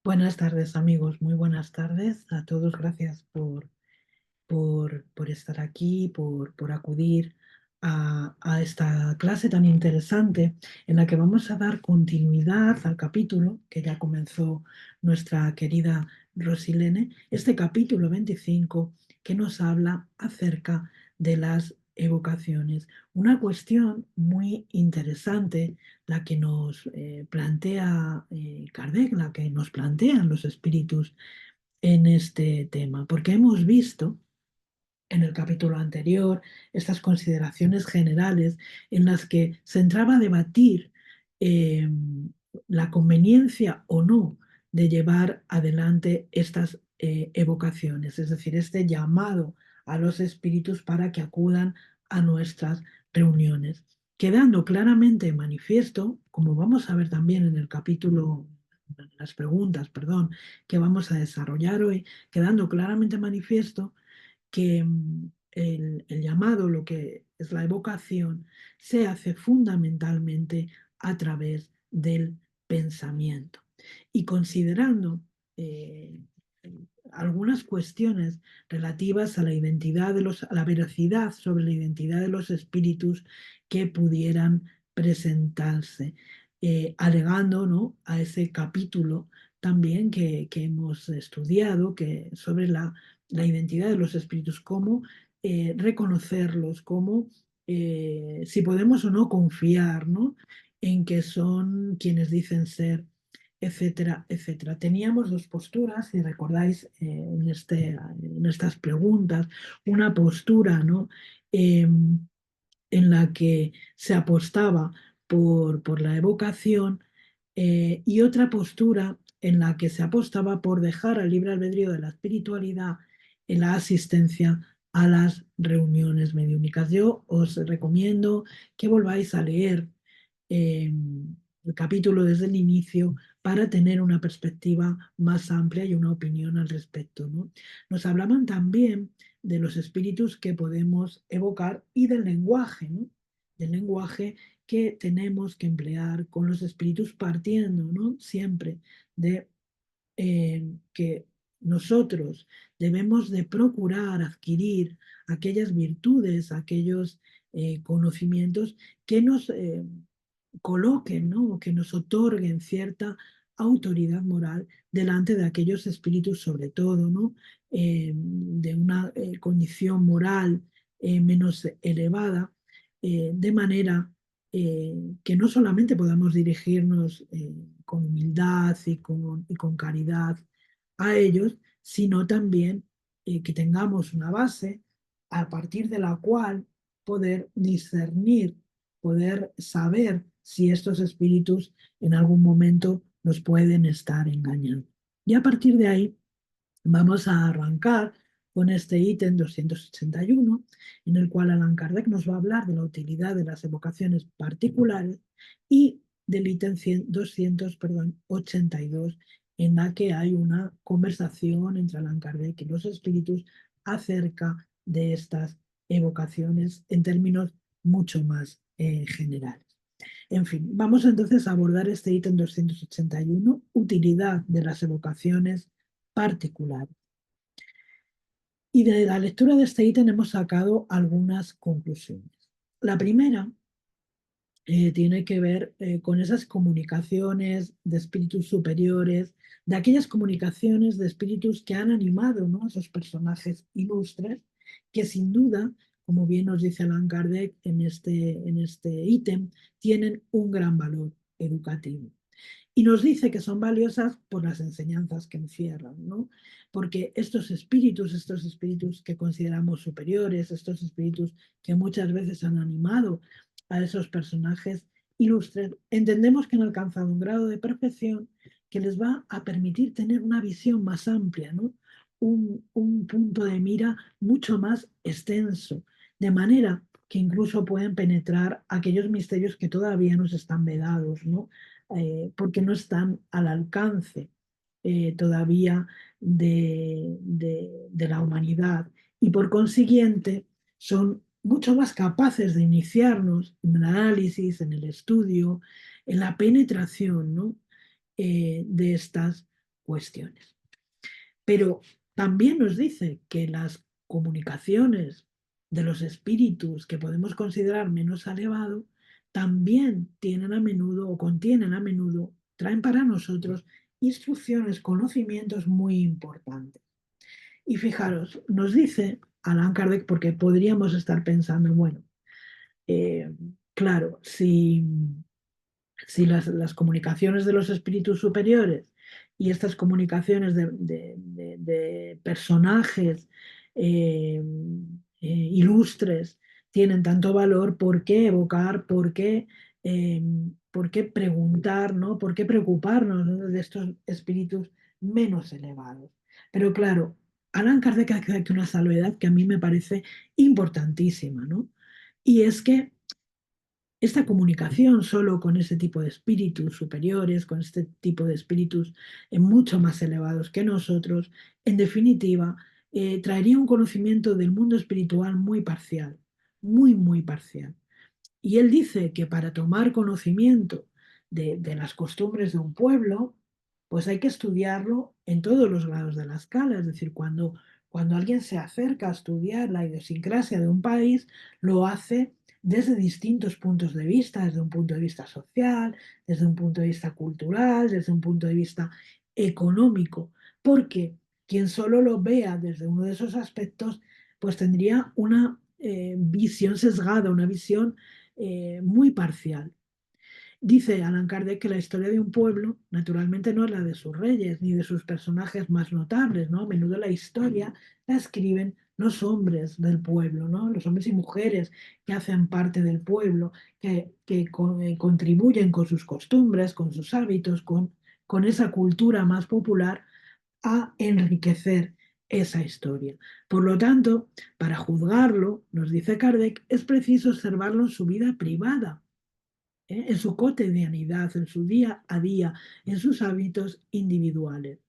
Buenas tardes, amigos. Muy buenas tardes a todos. Gracias por estar aquí, por acudir a esta clase tan interesante en la que vamos a dar continuidad al capítulo que ya comenzó nuestra querida Rosilene, este capítulo 25 que nos habla acerca de las evocaciones. Una cuestión muy interesante la que nos plantea Kardec, la que nos plantean los espíritus en este tema, porque hemos visto en el capítulo anterior estas consideraciones generales en las que se entraba a debatir eh, la conveniencia o no de llevar adelante estas evocaciones, es decir, este llamado a los espíritus para que acudan a nuestras reuniones, quedando claramente manifiesto, como vamos a ver también en el capítulo, en las preguntas, perdón, que vamos a desarrollar hoy, quedando claramente manifiesto que el llamado, lo que es la evocación, se hace fundamentalmente a través del pensamiento. Y considerando eh, algunas cuestiones relativas a la identidad a la veracidad sobre la identidad de los espíritus que pudieran presentarse, alegando, ¿no?, a ese capítulo también que hemos estudiado sobre la identidad de los espíritus, cómo reconocerlos, cómo si podemos o no confiar, ¿no?, en que son quienes dicen ser, etcétera, etcétera. Teníamos dos posturas, si recordáis, en estas preguntas, una postura, ¿no?, en la que se apostaba por la evocación, y otra postura en la que se apostaba por dejar al libre albedrío de la espiritualidad en la asistencia a las reuniones mediúnicas. Yo os recomiendo que volváis a leer eh, el capítulo desde el inicio para tener una perspectiva más amplia y una opinión al respecto, ¿no? Nos hablaban también de los espíritus que podemos evocar y del lenguaje, ¿no?, del lenguaje que tenemos que emplear con los espíritus, partiendo, ¿no?, siempre de que nosotros debemos de procurar adquirir aquellas virtudes, aquellos conocimientos que nos coloquen, ¿no?, o que nos otorguen cierta autoridad moral delante de aquellos espíritus, sobre todo, ¿no?, de una condición moral menos elevada, de manera que no solamente podamos dirigirnos con humildad y con caridad a ellos, sino también que tengamos una base a partir de la cual poder discernir, poder saber si estos espíritus en algún momento nos pueden estar engañando. Y a partir de ahí vamos a arrancar con este ítem 281, en el cual Allan Kardec nos va a hablar de la utilidad de las evocaciones particulares, y del ítem 282, en la que hay una conversación entre Allan Kardec y los espíritus acerca de estas evocaciones en términos mucho más generales. En fin, vamos entonces a abordar este ítem 281, utilidad de las evocaciones particulares. Y de la lectura de este ítem hemos sacado algunas conclusiones. La primera tiene que ver con esas comunicaciones de espíritus superiores, de aquellas comunicaciones de espíritus que han animado, ¿no?, a esos personajes ilustres, que sin duda, como bien nos dice Allan Kardec en este ítem, tienen un gran valor educativo. Y nos dice que son valiosas por las enseñanzas que encierran, ¿no? Porque estos espíritus que consideramos superiores, estos espíritus que muchas veces han animado a esos personajes ilustres, entendemos que han alcanzado un grado de perfección que les va a permitir tener una visión más amplia, ¿no? Un punto de mira mucho más extenso, de manera que incluso pueden penetrar aquellos misterios que todavía nos están vedados, ¿no? Porque no están al alcance todavía de la humanidad, y por consiguiente son mucho más capaces de iniciarnos en el análisis, en el estudio, en la penetración, ¿no?, de estas cuestiones. Pero también nos dice que las comunicaciones de los espíritus que podemos considerar menos elevados también tienen a menudo o contienen a menudo, traen para nosotros instrucciones, conocimientos muy importantes. Y fijaros, nos dice Allan Kardec, porque podríamos estar pensando, bueno, eh, claro, si las comunicaciones de los espíritus superiores y estas comunicaciones de personajes eh, ilustres tienen tanto valor, ¿por qué evocar, eh, por qué preguntar, ¿no? ¿Por qué preocuparnos, ¿no?, de estos espíritus menos elevados? Pero claro, Allan Kardec hace aquí una salvedad que a mí me parece importantísima, ¿no? Y es que esta comunicación solo con ese tipo de espíritus superiores, con este tipo de espíritus mucho más elevados que nosotros, en definitiva, traería un conocimiento del mundo espiritual muy parcial, muy, muy parcial. Y él dice que para tomar conocimiento de las costumbres de un pueblo, pues hay que estudiarlo en todos los grados de la escala. Es decir, cuando alguien se acerca a estudiar la idiosincrasia de un país, lo hace desde distintos puntos de vista, desde un punto de vista social, desde un punto de vista cultural, desde un punto de vista económico, porque quien solo lo vea desde uno de esos aspectos, pues tendría una visión sesgada, una visión muy parcial. Dice Allan Kardec que la historia de un pueblo, naturalmente, no es la de sus reyes ni de sus personajes más notables, ¿no? A menudo la historia la escriben los hombres del pueblo, ¿no? Los hombres y mujeres que hacen parte del pueblo, que contribuyen con sus costumbres, con sus hábitos, con esa cultura más popular a enriquecer esa historia. Por lo tanto, para juzgarlo, nos dice Kardec, es preciso observarlo en su vida privada, en su cotidianidad, en su día a día, en sus hábitos individuales.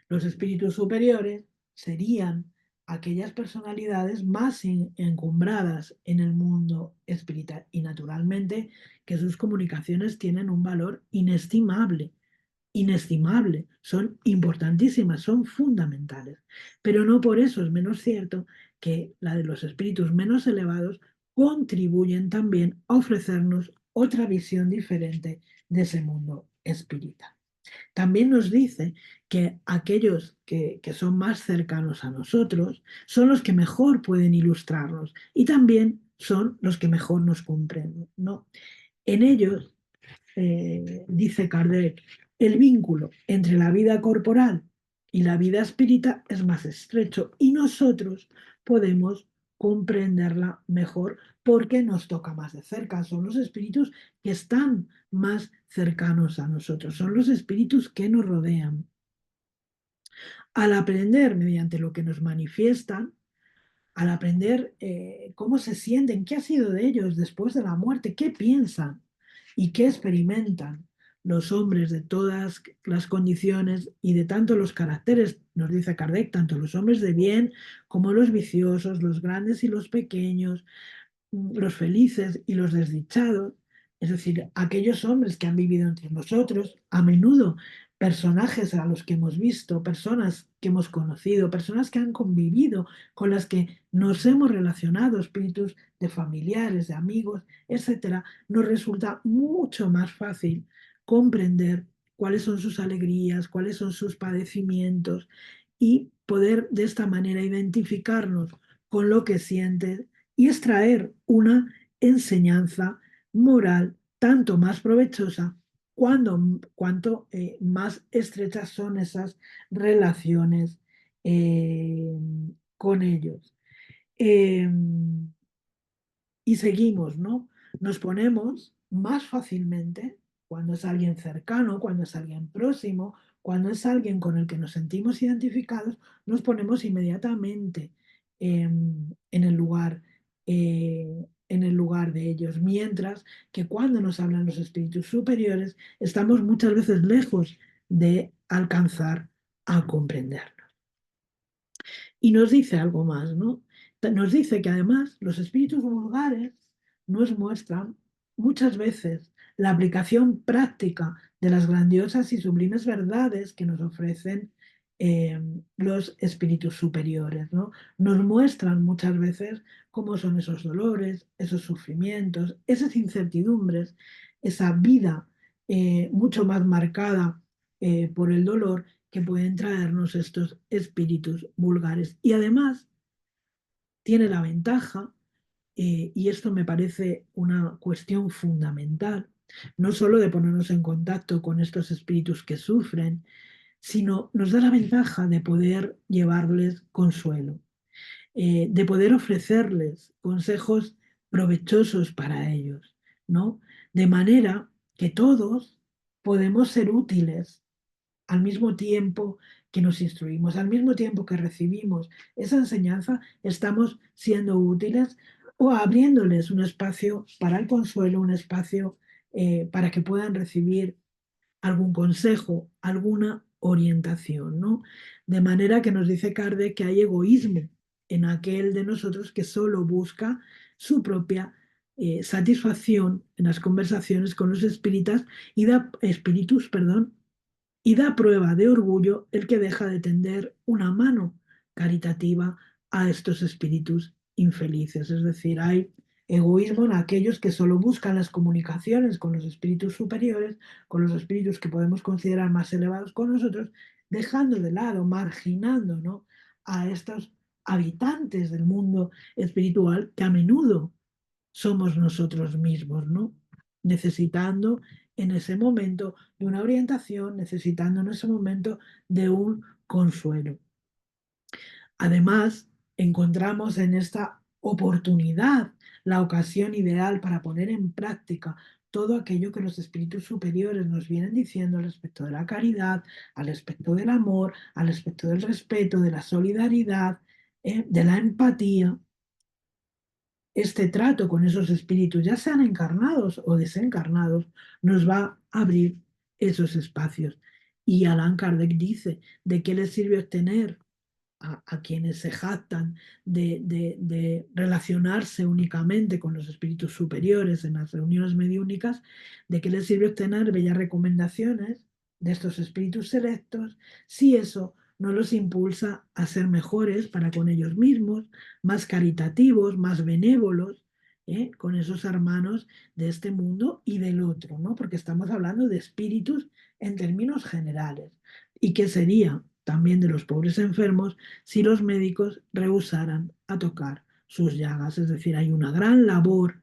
Los espíritus superiores serían aquellas personalidades más encumbradas en el mundo espiritual y naturalmente que sus comunicaciones tienen un valor inestimable, son importantísimas, son fundamentales. Pero no por eso es menos cierto que la de los espíritus menos elevados contribuyen también a ofrecernos otra visión diferente de ese mundo espiritual. También nos dice que aquellos que son más cercanos a nosotros son los que mejor pueden ilustrarnos y también son los que mejor nos comprenden, ¿no? En ellos dice Kardec, el vínculo entre la vida corporal y la vida espírita es más estrecho y nosotros podemos comprenderla mejor porque nos toca más de cerca. Son los espíritus que están más cercanos a nosotros, son los espíritus que nos rodean. Al aprender mediante lo que nos manifiestan, al aprender cómo se sienten, qué ha sido de ellos después de la muerte, qué piensan y qué experimentan los hombres de todas las condiciones y de tanto los caracteres, nos dice Kardec, tanto los hombres de bien como los viciosos, los grandes y los pequeños, los felices y los desdichados, es decir, aquellos hombres que han vivido entre nosotros, a menudo personajes a los que hemos visto, personas que hemos conocido, personas que han convivido, con las que nos hemos relacionado, espíritus de familiares, de amigos, etcétera, nos resulta mucho más fácil comprender cuáles son sus alegrías, cuáles son sus padecimientos y poder de esta manera identificarnos con lo que sienten y extraer una enseñanza moral tanto más provechosa cuanto más estrechas son esas relaciones eh, con ellos. Eh, y seguimos, ¿no? Nos ponemos más fácilmente cuando es alguien cercano, cuando es alguien próximo, cuando es alguien con el que nos sentimos identificados, nos ponemos inmediatamente en el lugar de ellos, mientras que cuando nos hablan los espíritus superiores, estamos muchas veces lejos de alcanzar a comprender. Y nos dice algo más, ¿no? Nos dice que además los espíritus vulgares nos muestran muchas veces la aplicación práctica de las grandiosas y sublimes verdades que nos ofrecen eh, los espíritus superiores, ¿no? Nos muestran muchas veces cómo son esos dolores, esos sufrimientos, esas incertidumbres, esa vida mucho más marcada por el dolor que pueden traernos estos espíritus vulgares. Y además tiene la ventaja, y esto me parece una cuestión fundamental, no solo de ponernos en contacto con estos espíritus que sufren, sino nos da la ventaja de poder llevarles consuelo, de poder ofrecerles consejos provechosos para ellos, ¿no? De manera que todos podemos ser útiles al mismo tiempo que nos instruimos, al mismo tiempo que recibimos esa enseñanza, estamos siendo útiles o abriéndoles un espacio para el consuelo, un espacio para que puedan recibir algún consejo, alguna orientación, ¿no? De manera que nos dice Kardec que hay egoísmo en aquel de nosotros que solo busca su propia satisfacción en las conversaciones con los espíritus, perdón, y da prueba de orgullo el que deja de tender una mano caritativa a estos espíritus infelices. Es decir, hay egoísmo en aquellos que solo buscan las comunicaciones con los espíritus superiores, con los espíritus que podemos considerar más elevados con nosotros, dejando de lado, marginando, ¿no?, a estos habitantes del mundo espiritual que a menudo somos nosotros mismos, ¿no? Necesitando en ese momento de una orientación, necesitando en ese momento de un consuelo. Además, encontramos en esta oportunidad la ocasión ideal para poner en práctica todo aquello que los espíritus superiores nos vienen diciendo al respecto de la caridad, al respecto del amor, al respecto del respeto, de la solidaridad, de la empatía. Este trato con esos espíritus, ya sean encarnados o desencarnados, nos va a abrir esos espacios. Y Allan Kardec dice, ¿de qué les sirve obtener a quienes se jactan de relacionarse únicamente con los espíritus superiores en las reuniones mediúnicas? ¿De qué les sirve obtener bellas recomendaciones de estos espíritus selectos si eso no los impulsa a ser mejores para con ellos mismos, más caritativos, más benévolos, con esos hermanos de este mundo y del otro, ¿no? Porque estamos hablando de espíritus en términos generales. ¿Y qué sería también de los pobres enfermos si los médicos rehusaran a tocar sus llagas? Es decir, hay una labor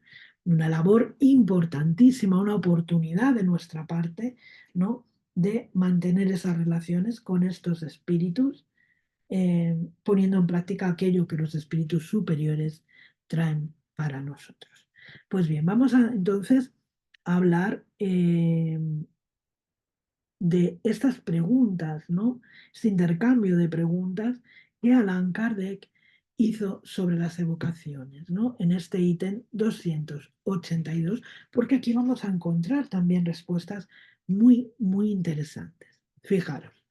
importantísima, una oportunidad de nuestra parte, ¿no?, de mantener esas relaciones con estos espíritus, poniendo en práctica aquello que los espíritus superiores traen para nosotros. Pues bien, vamos a entonces a hablar de estas preguntas, ¿no? Este intercambio de preguntas que Allan Kardec hizo sobre las evocaciones, ¿no? En este ítem 282, porque aquí vamos a encontrar también respuestas muy, muy interesantes. Fijaros,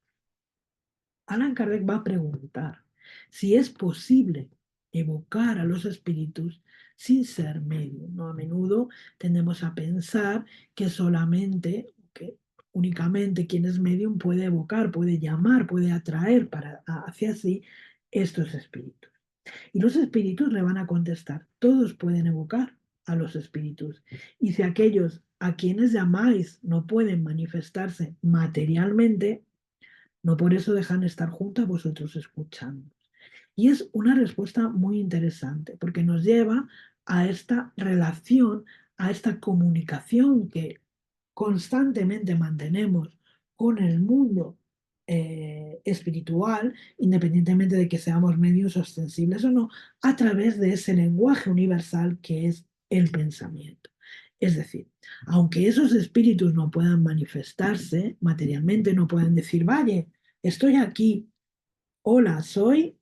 Allan Kardec va a preguntar si es posible evocar a los espíritus sin ser medio, ¿no? A menudo tendemos a pensar que solamente, que únicamente quien es medium puede evocar, puede llamar, puede atraer hacia sí estos espíritus. Y los espíritus le van a contestar, todos pueden evocar a los espíritus. Y si aquellos a quienes llamáis no pueden manifestarse materialmente, no por eso dejan de estar juntos a vosotros escuchando. Y es una respuesta muy interesante porque nos lleva a esta relación, a esta comunicación que constantemente mantenemos con el mundo espiritual, independientemente de que seamos medios o sensibles o no, a través de ese lenguaje universal que es el pensamiento. Es decir, aunque esos espíritus no puedan manifestarse materialmente, no puedan decir, vaya, estoy aquí, hola, soy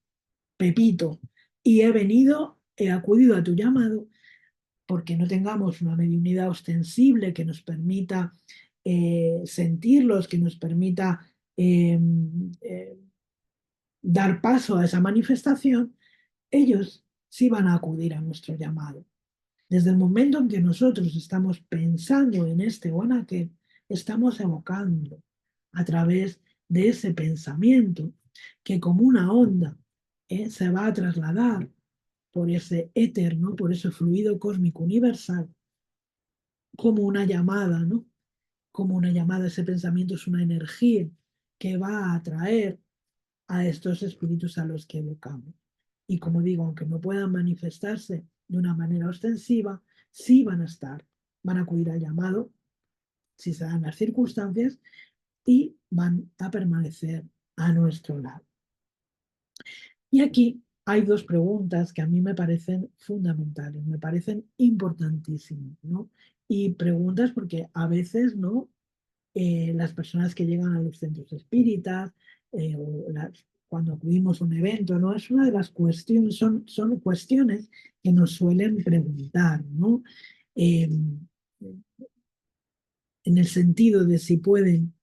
Pepito, y he acudido a tu llamado porque no tengamos una mediunidad ostensible que nos permita sentirlos, que nos permita eh, eh, dar paso a esa manifestación, ellos sí van a acudir a nuestro llamado. Desde el momento en que nosotros estamos pensando en este o en aquel, estamos evocando a través de ese pensamiento que como una onda se va a trasladar por ese éter, ¿no? Por ese fluido cósmico universal, como una llamada, ¿no? Como una llamada, ese pensamiento es una energía que va a atraer a estos espíritus a los que evocamos. Y como digo, aunque no puedan manifestarse de una manera ostensiva, sí van a estar, van a acudir al llamado, si se dan las circunstancias, y van a permanecer a nuestro lado. Y aquí hay dos preguntas que a mí me parecen fundamentales, me parecen importantísimas, ¿no? Y preguntas porque a veces, ¿no? Las personas que llegan a los centros espíritas, cuando acudimos a un evento, ¿no? Es una de las cuestiones, son cuestiones que nos suelen preguntar, ¿no? Eh, en el sentido de si pueden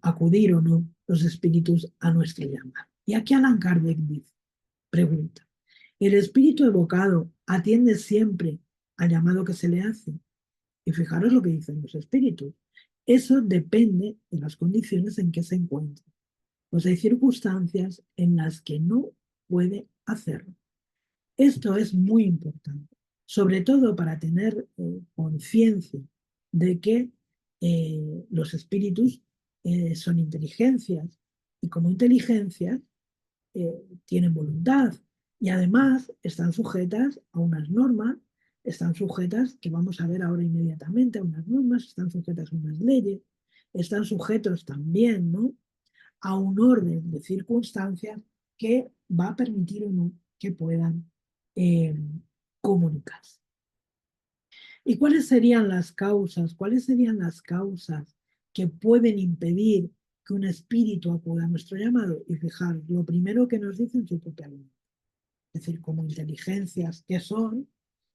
acudir o no los espíritus a nuestro llamado. Y aquí Allan Kardec dice, pregunta, ¿el espíritu evocado atiende siempre al llamado que se le hace? Y fijaros lo que dicen los espíritus. Eso depende de las condiciones en que se encuentra. Pues hay circunstancias en las que no puede hacerlo. Esto es muy importante, sobre todo para tener conciencia de que los espíritus son inteligencias y como inteligencias tienen voluntad y además están sujetas a unas normas, están sujetas, que vamos a ver ahora inmediatamente, a unas normas, están sujetas a unas leyes, están sujetos también, ¿no? A un orden de circunstancias que va a permitir o no que puedan eh, comunicarse. ¿Y cuáles serían las causas? ¿Cuáles serían las causas que pueden impedir que un espíritu acuda a nuestro llamado? Y fijaros, lo primero que nos dice en su propia voluntad. Es decir, como inteligencias que son,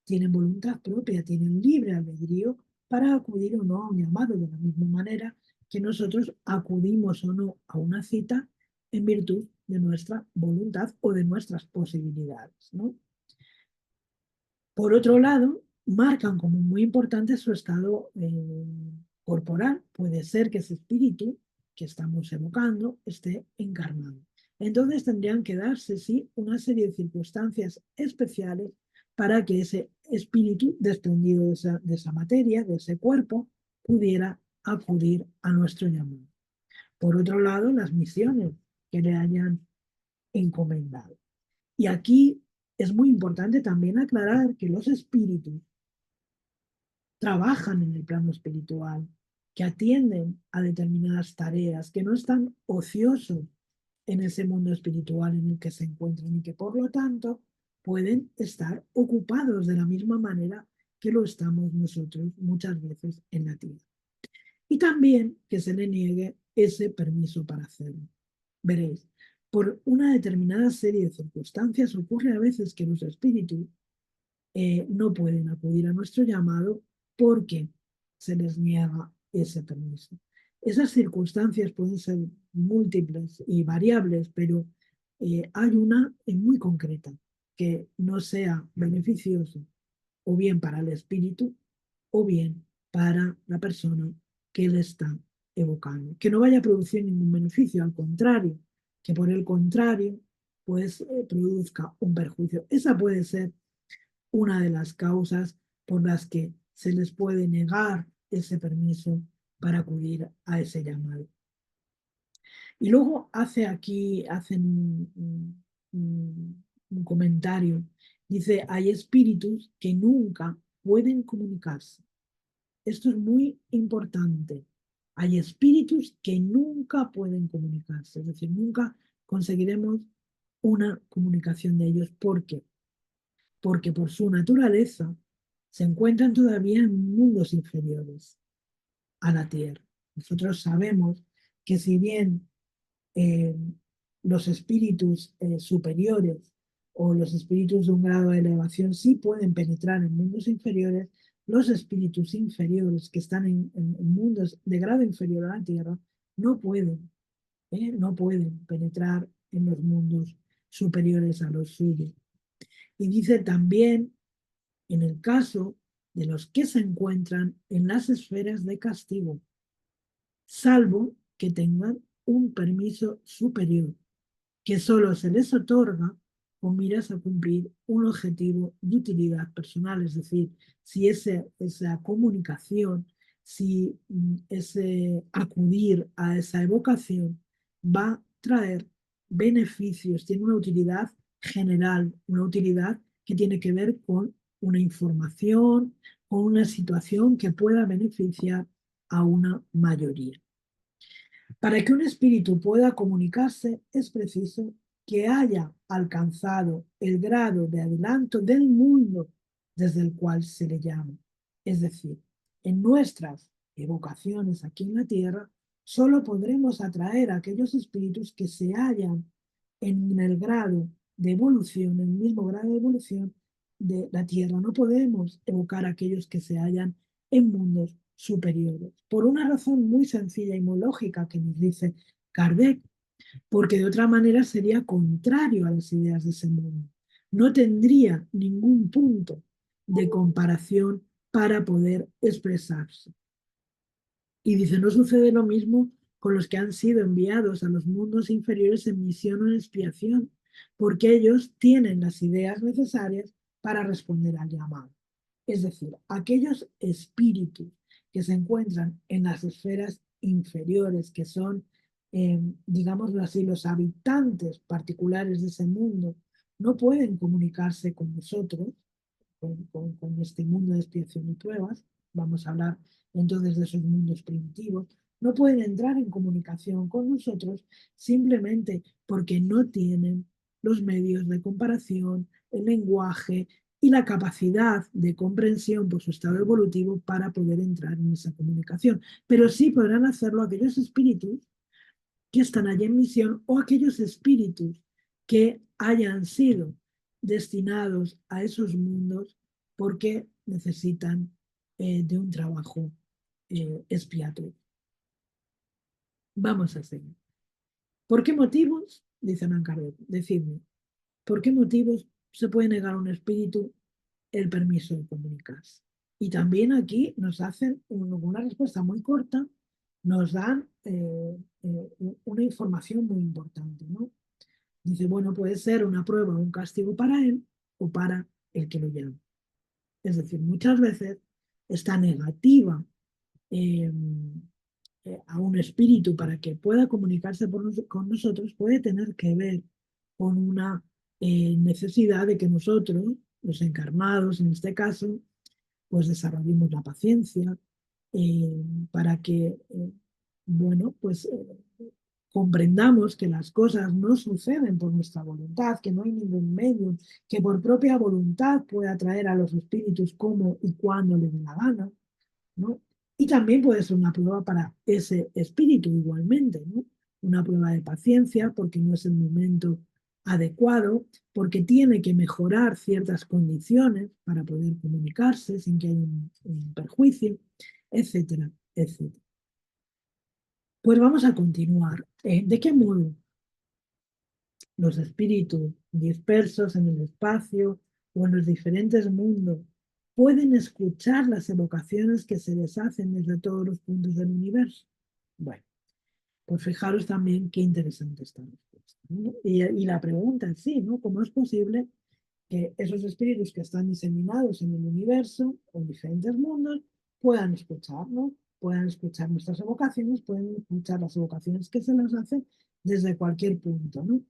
tienen voluntad propia, tienen libre albedrío para acudir o no a un llamado, de la misma manera que nosotros acudimos o no a una cita en virtud de nuestra voluntad o de nuestras posibilidades, ¿no? Por otro lado, marcan como muy importante su estado corporal. Puede ser que ese espíritu que estamos evocando esté encarnado. Entonces tendrían que darse, sí, una serie de circunstancias especiales para que ese espíritu desprendido de esa materia, de ese cuerpo, pudiera acudir a nuestro llamado. Por otro lado, las misiones que le hayan encomendado. Y aquí es muy importante también aclarar que los espíritus trabajan en el plano espiritual, que atienden a determinadas tareas, que no están ociosos en ese mundo espiritual en el que se encuentran y que por lo tanto pueden estar ocupados de la misma manera que lo estamos nosotros muchas veces en la tierra. Y también que se le niegue ese permiso para hacerlo. Veréis, por una determinada serie de circunstancias ocurre a veces que los espíritus no pueden acudir a nuestro llamado porque se les niega ese permiso. Esas circunstancias pueden ser múltiples y variables, pero hay una muy concreta que no sea beneficioso o bien para el espíritu o bien para la persona que le está evocando. Que no vaya a producir ningún beneficio, al contrario, que por el contrario, pues produzca un perjuicio. Esa puede ser una de las causas por las que se les puede negar ese permiso para acudir a ese llamado. Y luego hacen un comentario, dice, hay espíritus que nunca pueden comunicarse. Esto es muy importante. Hay espíritus que nunca pueden comunicarse, es decir, nunca conseguiremos una comunicación de ellos. ¿Por qué? Porque por su naturaleza se encuentran todavía en mundos inferiores a la Tierra. Nosotros sabemos que si bien eh, los espíritus superiores o los espíritus de un grado de elevación sí pueden penetrar en mundos inferiores, los espíritus inferiores que están en mundos de grado inferior a la Tierra no pueden penetrar en los mundos superiores a los suyos. Y dice también en el caso de los que se encuentran en las esferas de castigo. salvo que tengan un permiso superior, que solo se les otorga con miras a cumplir un objetivo de utilidad personal, es decir, si esa comunicación, si ese acudir a esa evocación va a traer beneficios, tiene una utilidad general, una utilidad que tiene que ver con una información, con una situación que pueda beneficiar a una mayoría. Para que un espíritu pueda comunicarse es preciso que haya alcanzado el grado de adelanto del mundo desde el cual se le llama. Es decir, en nuestras evocaciones aquí en la Tierra, solo podremos atraer a aquellos espíritus que se hallan en el grado de evolución, en el mismo grado de evolución de la Tierra. No podemos evocar a aquellos que se hallan en mundos superiores, por una razón muy sencilla y muy lógica que nos dice Kardec, porque de otra manera sería contrario a las ideas de ese mundo. No tendría ningún punto de comparación para poder expresarse. Y dice, no sucede lo mismo con los que han sido enviados a los mundos inferiores en misión o en expiación, porque ellos tienen las ideas necesarias para responder al llamado. Es decir, aquellos espíritus que se encuentran en las esferas inferiores, que son, digámoslo así, los habitantes particulares de ese mundo, no pueden comunicarse con nosotros, con este mundo de expiación y pruebas. Vamos a hablar entonces de esos mundos primitivos. No pueden entrar en comunicación con nosotros simplemente porque no tienen los medios de comparación, el lenguaje y la capacidad de comprensión por su estado evolutivo para poder entrar en esa comunicación. Pero sí podrán hacerlo aquellos espíritus que están allí en misión o aquellos espíritus que hayan sido destinados a esos mundos porque necesitan de un trabajo expiatorio. Vamos a seguir. ¿Por qué motivos? Dice Kardec, decidme, ¿por qué motivos se puede negar a un espíritu el permiso de comunicarse? Y también aquí nos hacen una respuesta muy corta, nos dan una información muy importante, ¿no? Dice, bueno, puede ser una prueba o un castigo para él o para el que lo llama. Es decir, muchas veces esta negativa eh, a un espíritu para que pueda comunicarse con nosotros puede tener que ver con una necesidad de que nosotros, los encarnados en este caso, pues desarrollemos la paciencia para que, bueno, pues comprendamos que las cosas no suceden por nuestra voluntad, que no hay ningún medio que por propia voluntad pueda atraer a los espíritus como y cuando le dé la gana, ¿no? Y también puede ser una prueba para ese espíritu igualmente, ¿no? Una prueba de paciencia porque no es el momento adecuado, porque tiene que mejorar ciertas condiciones para poder comunicarse sin que haya un perjuicio, etcétera, etcétera. Pues vamos a continuar. ¿De qué modo los espíritus dispersos en el espacio o en los diferentes mundos pueden escuchar las evocaciones que se les hacen desde todos los puntos del universo? Bueno, pues fijaros también qué interesante esta respuesta, ¿no? Y la pregunta en sí, ¿no? ¿Cómo es posible que esos espíritus que están diseminados en el universo, en diferentes mundos, puedan escucharnos, puedan escuchar nuestras evocaciones, pueden escuchar las evocaciones que se les hacen desde cualquier punto, ¿no?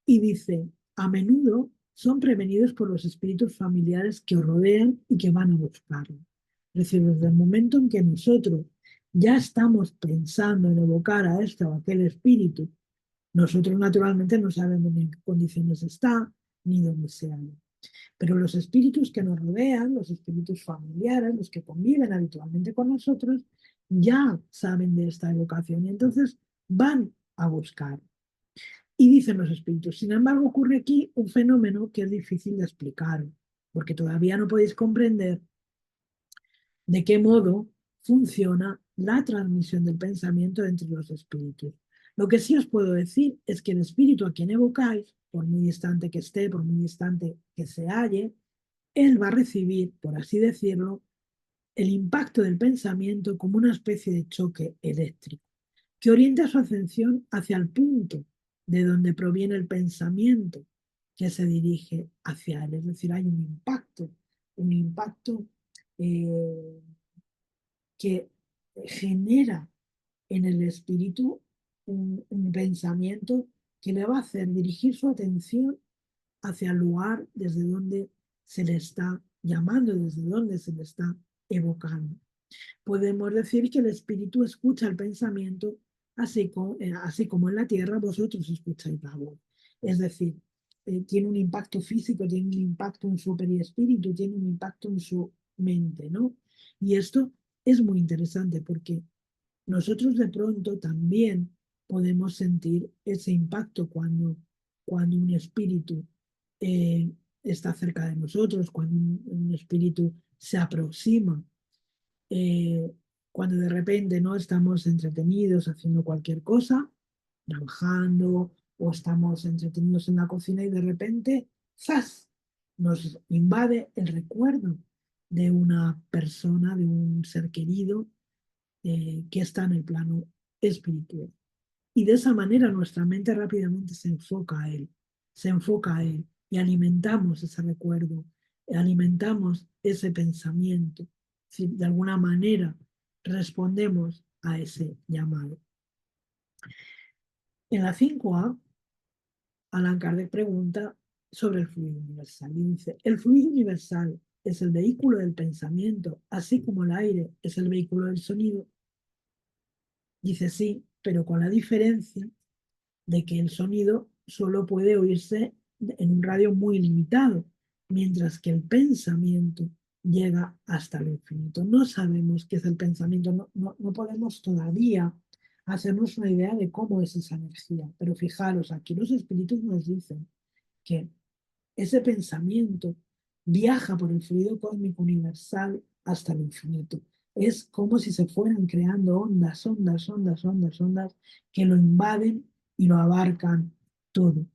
Y dice, a menudo son prevenidos por los espíritus familiares que os rodean y que van a buscarlo. Es decir, desde el momento en que nosotros ya estamos pensando en evocar a este o aquel espíritu, nosotros naturalmente no sabemos ni en qué condiciones está, ni dónde se halla. Pero los espíritus que nos rodean, los espíritus familiares, los que conviven habitualmente con nosotros, ya saben de esta evocación y entonces van a buscar. Y dicen los espíritus, sin embargo, ocurre aquí un fenómeno que es difícil de explicar, porque todavía no podéis comprender de qué modo funciona la transmisión del pensamiento entre los espíritus. Lo que sí os puedo decir es que el espíritu a quien evocáis, por muy distante que esté, por muy distante que se halle, él va a recibir, por así decirlo, el impacto del pensamiento como una especie de choque eléctrico que orienta su atención hacia el punto de donde proviene el pensamiento que se dirige hacia él. Es decir, hay un impacto eh, que genera en el espíritu un pensamiento que le va a hacer dirigir su atención hacia el lugar desde donde se le está llamando, desde donde se le está evocando. Podemos decir que el espíritu escucha el pensamiento, así como en la tierra vosotros escucháis la voz. Es decir, tiene un impacto físico, tiene un impacto en su perispíritu, tiene un impacto en su mente, ¿no? Y esto es muy interesante porque nosotros de pronto también podemos sentir ese impacto cuando un espíritu eh, está cerca de nosotros, cuando un espíritu se aproxima, eh, cuando de repente no estamos entretenidos haciendo cualquier cosa, trabajando o estamos entretenidos en la cocina y de repente, ¡zas!, nos invade el recuerdo de una persona, de un ser querido que está en el plano espiritual. Y de esa manera nuestra mente rápidamente se enfoca a él y alimentamos ese recuerdo, alimentamos ese pensamiento. Si de alguna manera respondemos a ese llamado. En la 5A, Allan Kardec pregunta sobre el fluido universal y dice, el fluido universal es el vehículo del pensamiento, así como el aire es el vehículo del sonido. Dice sí, pero con la diferencia de que el sonido solo puede oírse en un radio muy limitado, mientras que el pensamiento llega hasta el infinito. No sabemos qué es el pensamiento, no podemos todavía hacernos una idea de cómo es esa energía, pero fijaros, aquí los espíritus nos dicen que ese pensamiento viaja por el fluido cósmico universal hasta el infinito. Es como si se fueran creando ondas, ondas, ondas, ondas, ondas que lo invaden y lo abarcan todo.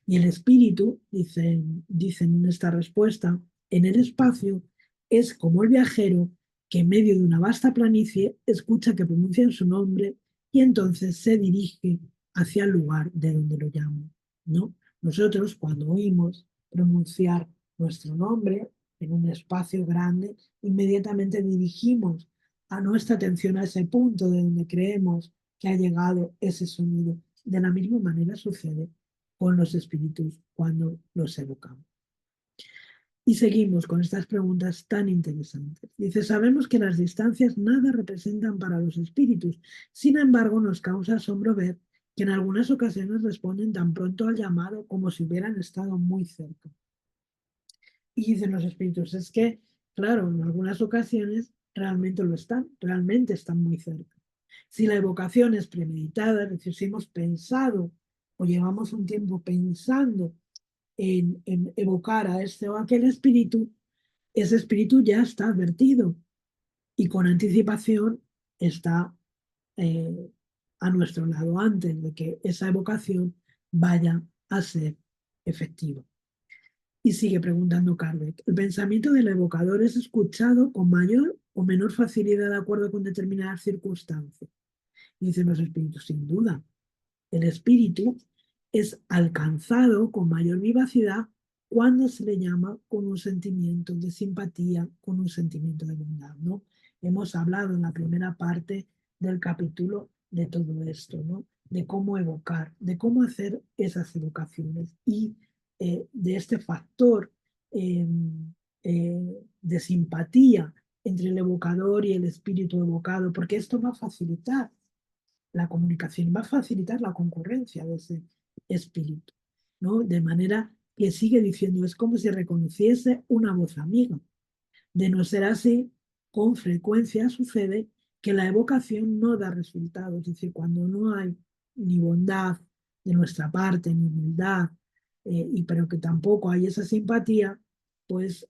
Y el espíritu, dicen en esta respuesta, en el espacio es como el viajero que en medio de una vasta planicie escucha que pronuncian su nombre y entonces se dirige hacia el lugar de donde lo llaman, ¿no? Nosotros cuando oímos pronunciar nuestro nombre en un espacio grande, inmediatamente dirigimos a nuestra atención a ese punto de donde creemos que ha llegado ese sonido. De la misma manera sucede con los espíritus cuando los evocamos. Y seguimos con estas preguntas tan interesantes. Dice, sabemos que las distancias nada representan para los espíritus, sin embargo nos causa asombro ver que en algunas ocasiones responden tan pronto al llamado como si hubieran estado muy cerca. Y dicen los espíritus, es que, claro, en algunas ocasiones realmente están muy cerca. Si la evocación es premeditada, es decir, si hemos pensado o llevamos un tiempo pensando en evocar a este o aquel espíritu, ese espíritu ya está advertido y con anticipación está eh, a nuestro lado antes de que esa evocación vaya a ser efectiva. Y sigue preguntando Kardec, ¿el pensamiento del evocador es escuchado con mayor o menor facilidad de acuerdo con determinadas circunstancias? Y dicen los espíritus, sin duda. El espíritu es alcanzado con mayor vivacidad cuando se le llama con un sentimiento de simpatía, con un sentimiento de bondad, ¿no? Hemos hablado en la primera parte del capítulo de todo esto, ¿no? De cómo evocar, de cómo hacer esas evocaciones y de este factor eh, de simpatía entre el evocador y el espíritu evocado, porque esto va a facilitar la comunicación, va a facilitar la concurrencia de ese espíritu, ¿no? De manera que sigue diciendo, es como si reconociese una voz amiga. De no ser así, con frecuencia sucede que la evocación no da resultados, es decir, cuando no hay ni bondad de nuestra parte, ni humildad, pero que tampoco hay esa simpatía, pues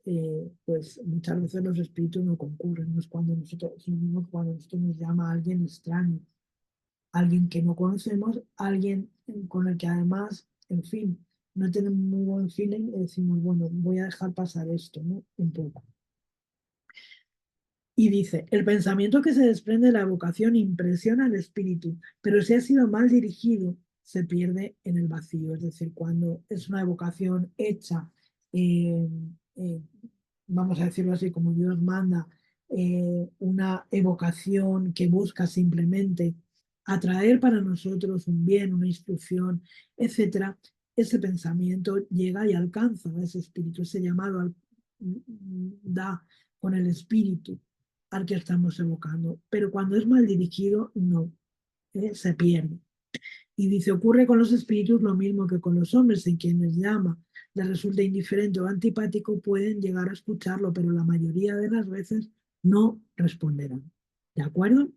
muchas veces los espíritus no concurren, no es cuando nosotros nos llama a alguien extraño, alguien que no conocemos, alguien con el que además, en fin, no tenemos muy buen feeling y decimos, bueno, voy a dejar pasar esto, ¿no? Un poco. Y dice, el pensamiento que se desprende de la evocación impresiona al espíritu, pero si ha sido mal dirigido, se pierde en el vacío. Es decir, cuando es una evocación hecha, eh, eh, vamos a decirlo así, como Dios manda, una evocación que busca simplemente atraer para nosotros un bien, una instrucción, etcétera, ese pensamiento llega y alcanza a ese espíritu, ese llamado da con el espíritu al que estamos evocando. Pero cuando es mal dirigido, no, se pierde. Y dice, ocurre con los espíritus lo mismo que con los hombres, en quienes llama les resulta indiferente o antipático, pueden llegar a escucharlo, pero la mayoría de las veces no responderán. ¿De acuerdo?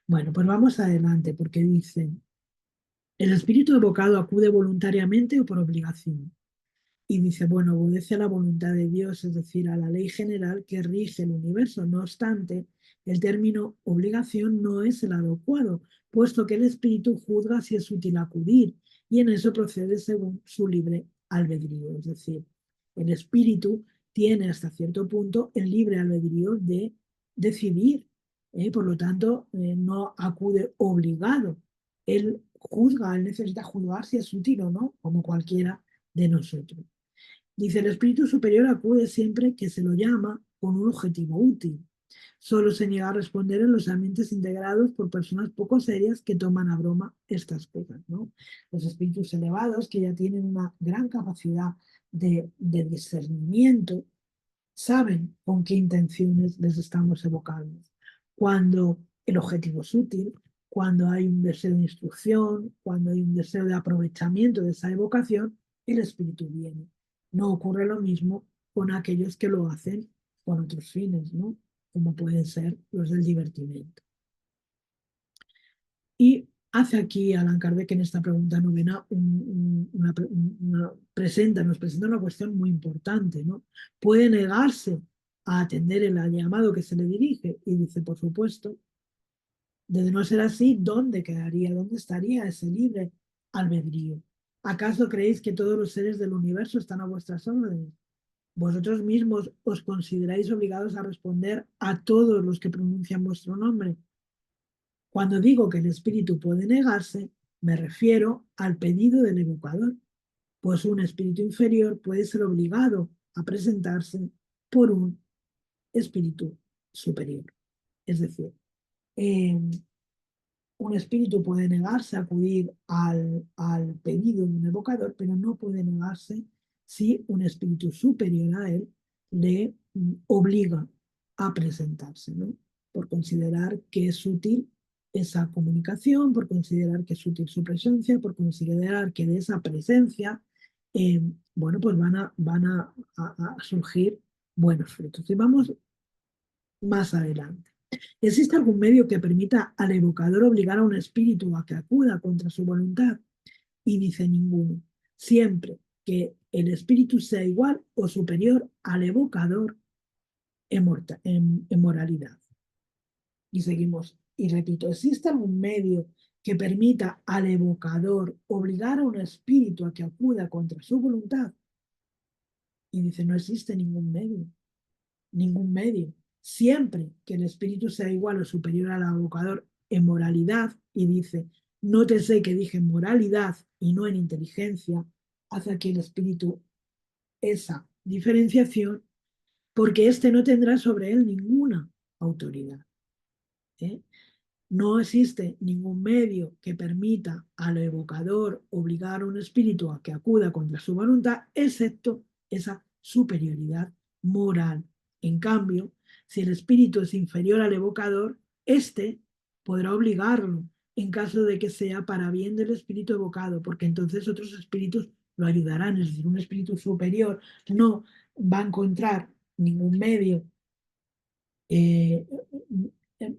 Bueno, pues vamos adelante, porque dice, el espíritu evocado acude voluntariamente o por obligación. Y dice, bueno, obedece a la voluntad de Dios, es decir, a la ley general que rige el universo. No obstante, el término obligación no es el adecuado, puesto que el espíritu juzga si es útil acudir, y en eso procede según su libre albedrío. Es decir, el espíritu tiene hasta cierto punto el libre albedrío de decidir. Por lo tanto, no acude obligado. Él juzga, él necesita juzgar si es útil o no, como cualquiera de nosotros. Dice, el espíritu superior acude siempre que se lo llama con un objetivo útil. Solo se niega a responder en los ambientes integrados por personas poco serias que toman a broma estas cosas, ¿no? Los espíritus elevados, que ya tienen una gran capacidad de discernimiento, saben con qué intenciones les estamos evocando. Cuando el objetivo es útil, cuando hay un deseo de instrucción, cuando hay un deseo de aprovechamiento de esa evocación, el espíritu viene. No ocurre lo mismo con aquellos que lo hacen con otros fines, ¿no? Como pueden ser los del divertimento. Y hace aquí Alan Kardec en esta pregunta novena nos presenta una cuestión muy importante, ¿no? ¿Puede negarse a atender el llamado que se le dirige? Y dice, por supuesto, de no ser así, ¿dónde quedaría? ¿Dónde estaría ese libre albedrío? ¿Acaso creéis que todos los seres del universo están a vuestras órdenes? ¿Vosotros mismos os consideráis obligados a responder a todos los que pronuncian vuestro nombre? Cuando digo que el espíritu puede negarse, me refiero al pedido del evocador, pues un espíritu inferior puede ser obligado a presentarse por un espíritu superior. Es decir, eh, un espíritu puede negarse a acudir al pedido de un evocador, pero no puede negarse si un espíritu superior a él le obliga a presentarse, ¿no? Por considerar que es útil esa comunicación, por considerar que es útil su presencia, por considerar que de esa presencia, eh, bueno, pues van a surgir buenos frutos. Y vamos más adelante. ¿Existe algún medio que permita al evocador obligar a un espíritu a que acuda contra su voluntad? Y dice ninguno. Siempre que el espíritu sea igual o superior al evocador en moralidad. Y seguimos. Y repito, ¿existe algún medio que permita al evocador obligar a un espíritu a que acuda contra su voluntad? Y dice, no existe ningún medio. Ningún medio. Siempre que el espíritu sea igual o superior al evocador en moralidad, y dice, nótese que dije moralidad y no en inteligencia, hace aquí el espíritu esa diferenciación, porque éste no tendrá sobre él ninguna autoridad. ¿Eh? No existe ningún medio que permita al evocador obligar a un espíritu a que acuda contra su voluntad, excepto esa superioridad moral. En cambio, si el espíritu es inferior al evocador, éste podrá obligarlo en caso de que sea para bien del espíritu evocado, porque entonces otros espíritus lo ayudarán. Es decir, un espíritu superior no va a encontrar ningún medio eh,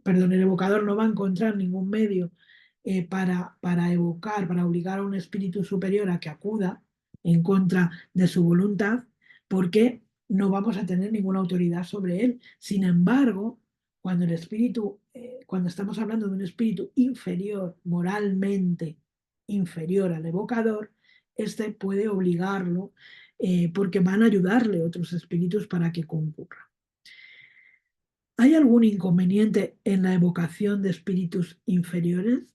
perdón, el evocador no va a encontrar ningún medio para evocar, para obligar a un espíritu superior a que acuda en contra de su voluntad, porque no vamos a tener ninguna autoridad sobre él. Sin embargo, cuando el espíritu, cuando estamos hablando de un espíritu inferior, moralmente inferior al evocador, este puede obligarlo, porque van a ayudarle otros espíritus para que concurra. ¿Hay algún inconveniente en la evocación de espíritus inferiores?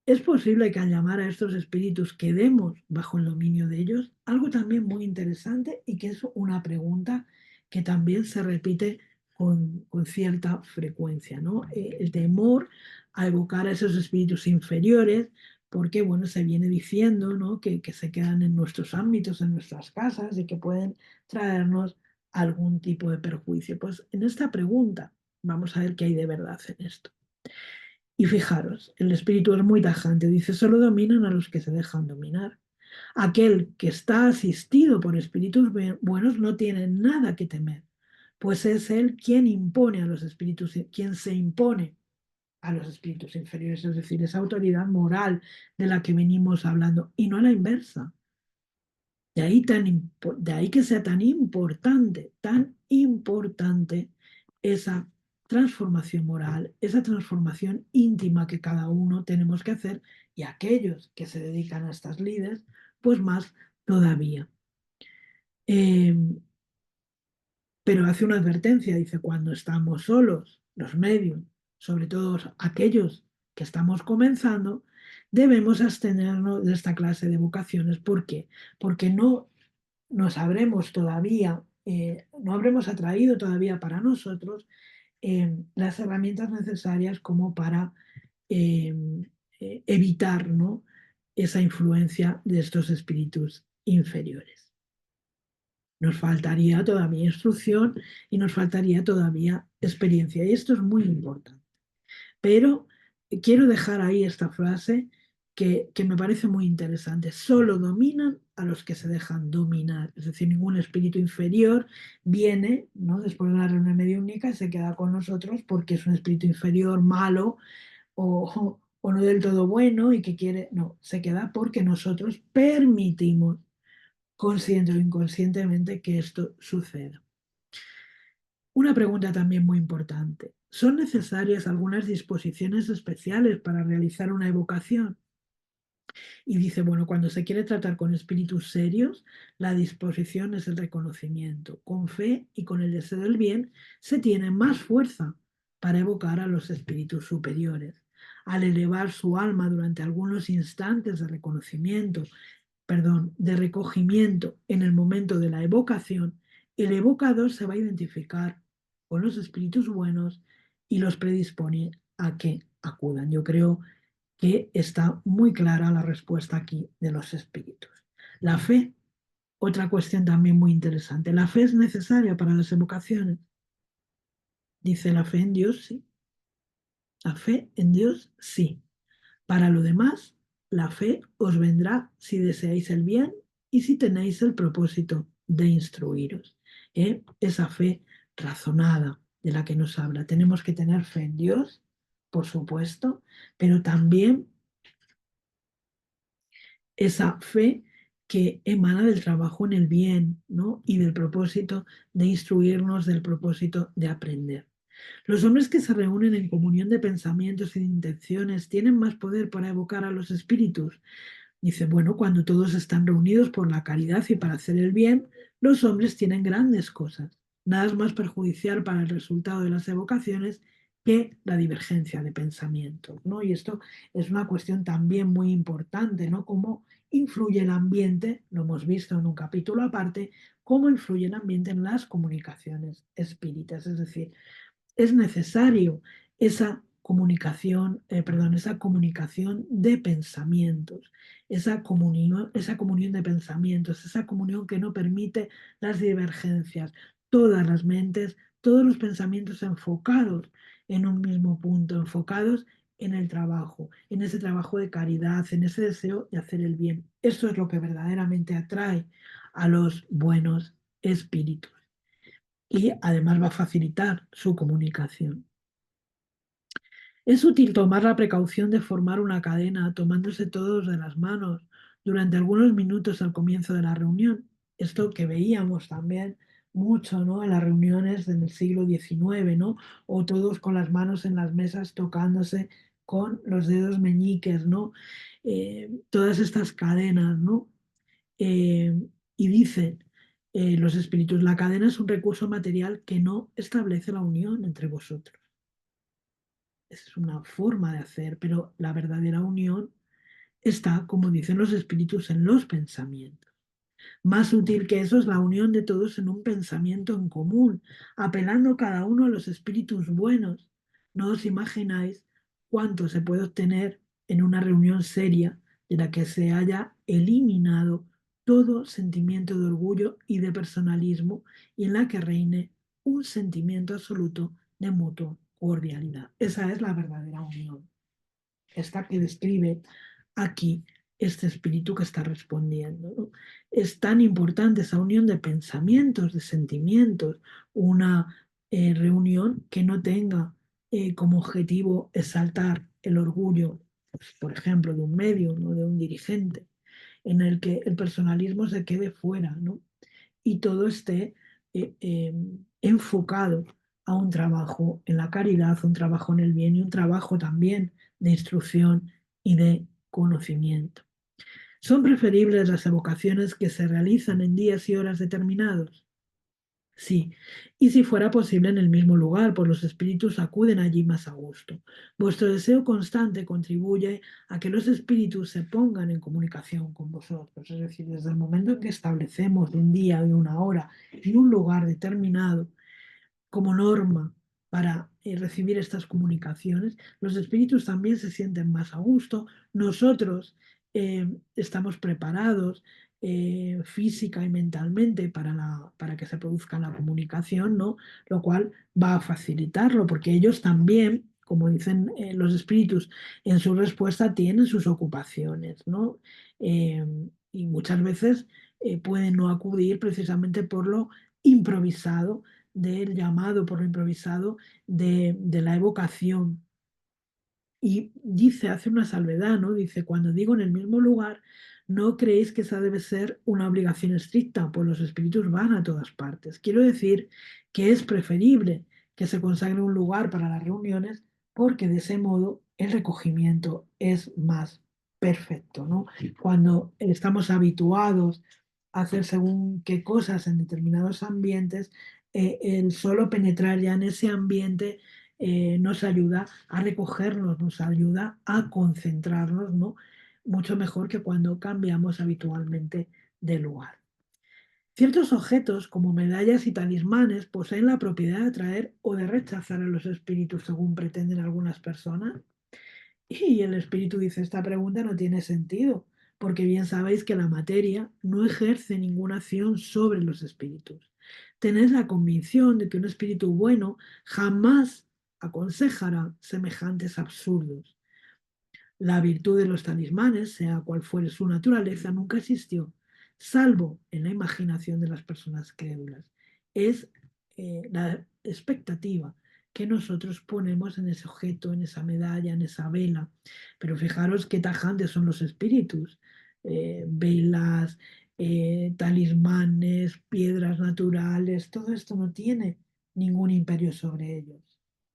¿Es posible que al llamar a estos espíritus quedemos bajo el dominio de ellos? Algo también muy interesante y que es una pregunta que también se repite con cierta frecuencia, ¿no? El temor a evocar a esos espíritus inferiores, porque, bueno, se viene diciendo, ¿no? Que se quedan en nuestros ámbitos, en nuestras casas y que pueden traernos algún tipo de perjuicio. Pues en esta pregunta vamos a ver qué hay de verdad en esto. Y fijaros, el espíritu es muy tajante, dice, solo dominan a los que se dejan dominar. Aquel que está asistido por espíritus buenos no tiene nada que temer, pues es él quien impone a los espíritus, quien se impone a los espíritus inferiores, es decir, esa autoridad moral de la que venimos hablando, y no a la inversa. De ahí que sea tan importante esa transformación moral, esa transformación íntima que cada uno tenemos que hacer y aquellos que se dedican a estas líderes, pues más todavía. Eh, pero hace una advertencia, dice, cuando estamos solos, los medios, sobre todo aquellos que estamos comenzando, debemos abstenernos de esta clase de vocaciones. ¿Por qué? Porque no nos habremos todavía, no habremos atraído todavía para nosotros las herramientas necesarias como para eh, evitar, ¿no? esa influencia de estos espíritus inferiores. Nos faltaría todavía instrucción y nos faltaría todavía experiencia. Y esto es muy importante. Pero quiero dejar ahí esta frase que me parece muy interesante. Solo dominan a los que se dejan dominar. Es decir, ningún espíritu inferior viene, ¿no? después de una reunión mediúnica y se queda con nosotros porque es un espíritu inferior malo o no del todo bueno y que quiere. No, se queda porque nosotros permitimos, consciente o inconscientemente, que esto suceda. Una pregunta también muy importante. ¿Son necesarias algunas disposiciones especiales para realizar una evocación? Y dice, bueno, cuando se quiere tratar con espíritus serios, la disposición es el reconocimiento. Con fe y con el deseo del bien se tiene más fuerza para evocar a los espíritus superiores. Al elevar su alma durante algunos instantes de reconocimiento, perdón, de recogimiento en el momento de la evocación, el evocador se va a identificar con los espíritus buenos y los predispone a que acudan. Yo creo que está muy clara la respuesta aquí de los espíritus. La fe, otra cuestión también muy interesante. ¿La fe es necesaria para las evocaciones? Dice la fe en Dios, sí. La fe en Dios, sí. Para lo demás, la fe os vendrá si deseáis el bien y si tenéis el propósito de instruiros. Esa fe razonada de la que nos habla. Tenemos que tener fe en Dios, por supuesto, pero también esa fe que emana del trabajo en el bien, ¿no? Y del propósito de instruirnos, del propósito de aprender. Los hombres que se reúnen en comunión de pensamientos y de intenciones tienen más poder para evocar a los espíritus. Dice, bueno, cuando todos están reunidos por la caridad y para hacer el bien, los hombres tienen grandes cosas. Nada es más perjudicial para el resultado de las evocaciones que la divergencia de pensamientos, ¿no? Y esto es una cuestión también muy importante, ¿no? Cómo influye el ambiente, lo hemos visto en un capítulo aparte, cómo influye el ambiente en las comunicaciones espíritas, es decir, es necesario esa comunicación de pensamientos, esa comunión de pensamientos, esa comunión que no permite las divergencias, todas las mentes, todos los pensamientos enfocados en un mismo punto, enfocados en el trabajo, en ese trabajo de caridad, en ese deseo de hacer el bien. Eso es lo que verdaderamente atrae a los buenos espíritus y además va a facilitar su comunicación. Es útil tomar la precaución de formar una cadena tomándose todos de las manos durante algunos minutos al comienzo de la reunión. Esto que veíamos también mucho, ¿no? En las reuniones del siglo XIX, ¿no? O todos con las manos en las mesas tocándose con los dedos meñiques, ¿no? Todas estas cadenas, ¿no? Eh, y dice los espíritus. La cadena es un recurso material que no establece la unión entre vosotros. Es una forma de hacer, pero la verdadera unión está, como dicen los espíritus, en los pensamientos. Más útil que eso es la unión de todos en un pensamiento en común, apelando cada uno a los espíritus buenos. No os imagináis cuánto se puede obtener en una reunión seria de la que se haya eliminado todo sentimiento de orgullo y de personalismo y en la que reine un sentimiento absoluto de mutua cordialidad. Esa es la verdadera unión, esta que describe aquí este espíritu que está respondiendo, ¿no? Es tan importante esa unión de pensamientos, de sentimientos, una reunión que no tenga como objetivo exaltar el orgullo, pues, por ejemplo, de un medio, ¿no? De un dirigente, en el que el personalismo se quede fuera, ¿no? Y todo esté enfocado a un trabajo en la caridad, un trabajo en el bien y un trabajo también de instrucción y de conocimiento. ¿Son preferibles las evocaciones que se realizan en días y horas determinados? Sí, y si fuera posible en el mismo lugar, pues los espíritus acuden allí más a gusto. Vuestro deseo constante contribuye a que los espíritus se pongan en comunicación con vosotros, es decir, desde el momento en que establecemos un día y una hora y un lugar determinado, como norma para recibir estas comunicaciones, los espíritus también se sienten más a gusto, nosotros estamos preparados física y mentalmente para que se produzca la comunicación, ¿no? Lo cual va a facilitarlo, porque ellos también, como dicen los espíritus en su respuesta, tienen sus ocupaciones, ¿no? Eh, y muchas veces pueden no acudir precisamente por lo improvisado del llamado, por lo improvisado de la evocación. Y dice, hace una salvedad, ¿no? Dice, cuando digo en el mismo lugar, no creéis que esa debe ser una obligación estricta, pues los espíritus van a todas partes. Quiero decir que es preferible que se consagre un lugar para las reuniones, porque de ese modo el recogimiento es más perfecto, ¿no? Cuando estamos habituados a hacer según qué cosas en determinados ambientes, el solo penetrar ya en ese ambiente nos ayuda a recogernos, nos ayuda a concentrarnos, ¿no? Mucho mejor que cuando cambiamos habitualmente de lugar. Ciertos objetos, como medallas y talismanes, poseen la propiedad de atraer o de rechazar a los espíritus, según pretenden algunas personas. Y el espíritu dice, esta pregunta no tiene sentido, porque bien sabéis que la materia no ejerce ninguna acción sobre los espíritus. Tenéis la convicción de que un espíritu bueno jamás aconsejará semejantes absurdos. La virtud de los talismanes, sea cual fuere su naturaleza, nunca existió, salvo en la imaginación de las personas crédulas. Es la expectativa que nosotros ponemos en ese objeto, en esa medalla, en esa vela. Pero fijaros qué tajantes son los espíritus. Velas, talismanes, piedras naturales, todo esto no tiene ningún imperio sobre ellos.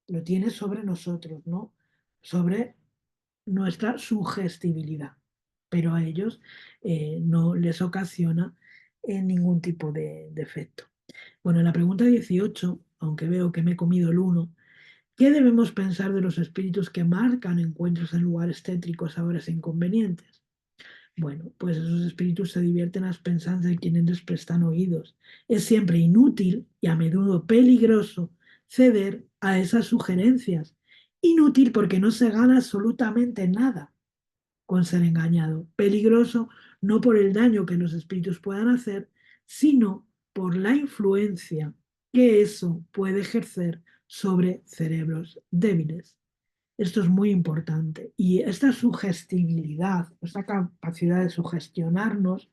Lo tiene sobre nosotros, ¿no? Sobre nuestra sugestibilidad, pero a ellos no les ocasiona ningún tipo de efecto. Bueno, en la pregunta 18, aunque veo que me he comido el uno, ¿qué debemos pensar de los espíritus que marcan encuentros en lugares tétricos a horas inconvenientes? Bueno, pues esos espíritus se divierten a expensas de quienes les prestan oídos. Es siempre inútil y a menudo peligroso ceder a esas sugerencias. Inútil porque no se gana absolutamente nada con ser engañado. Peligroso no por el daño que los espíritus puedan hacer, sino por la influencia que eso puede ejercer sobre cerebros débiles. Esto es muy importante. Y esta sugestibilidad, esta capacidad de sugestionarnos,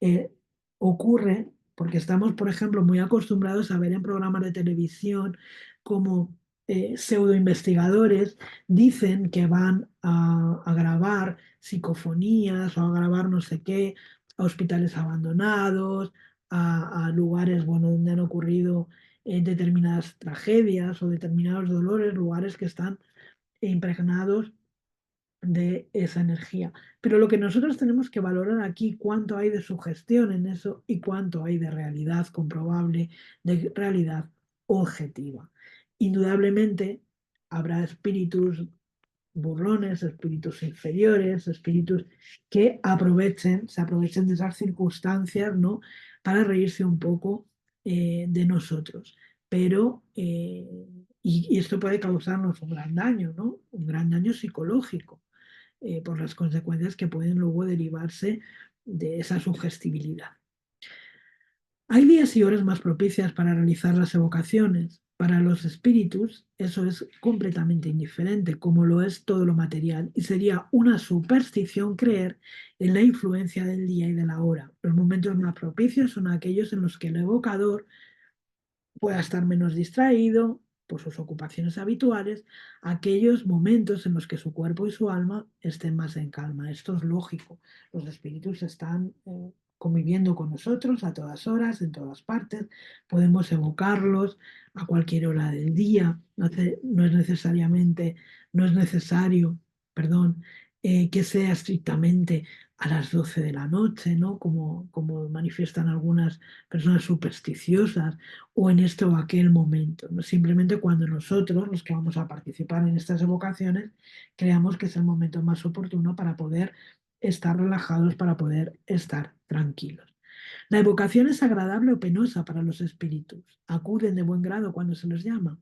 eh, ocurre porque estamos, por ejemplo, muy acostumbrados a ver en programas de televisión como pseudo investigadores dicen que van a grabar psicofonías o a grabar no sé qué, a hospitales abandonados, a lugares bueno, donde han ocurrido determinadas tragedias o determinados dolores, lugares que están impregnados de esa energía. Pero lo que nosotros tenemos que valorar aquí, cuánto hay de sugestión en eso y cuánto hay de realidad comprobable, de realidad objetiva. Indudablemente habrá espíritus burlones, espíritus inferiores, espíritus que se aprovechen de esas circunstancias, ¿no? Para reírse un poco de nosotros. Pero, y esto puede causarnos un gran daño, ¿no? Un gran daño psicológico por las consecuencias que pueden luego derivarse de esa sugestibilidad. Hay días y horas más propicias para realizar las evocaciones. Para los espíritus eso es completamente indiferente, como lo es todo lo material, y sería una superstición creer en la influencia del día y de la hora. Los momentos más propicios son aquellos en los que el evocador pueda estar menos distraído por sus ocupaciones habituales, aquellos momentos en los que su cuerpo y su alma estén más en calma. Esto es lógico. Los espíritus están conviviendo con nosotros a todas horas, en todas partes. Podemos evocarlos a cualquier hora del día. No es necesariamente, no es necesario, perdón, que sea estrictamente a las 12 de la noche, ¿no? Como manifiestan algunas personas supersticiosas o en este o aquel momento, ¿no? Simplemente cuando nosotros, los que vamos a participar en estas evocaciones, creamos que es el momento más oportuno para poder estar relajados, para poder estar tranquilos. La evocación es agradable o penosa para los espíritus. ¿Acuden de buen grado cuando se los llama?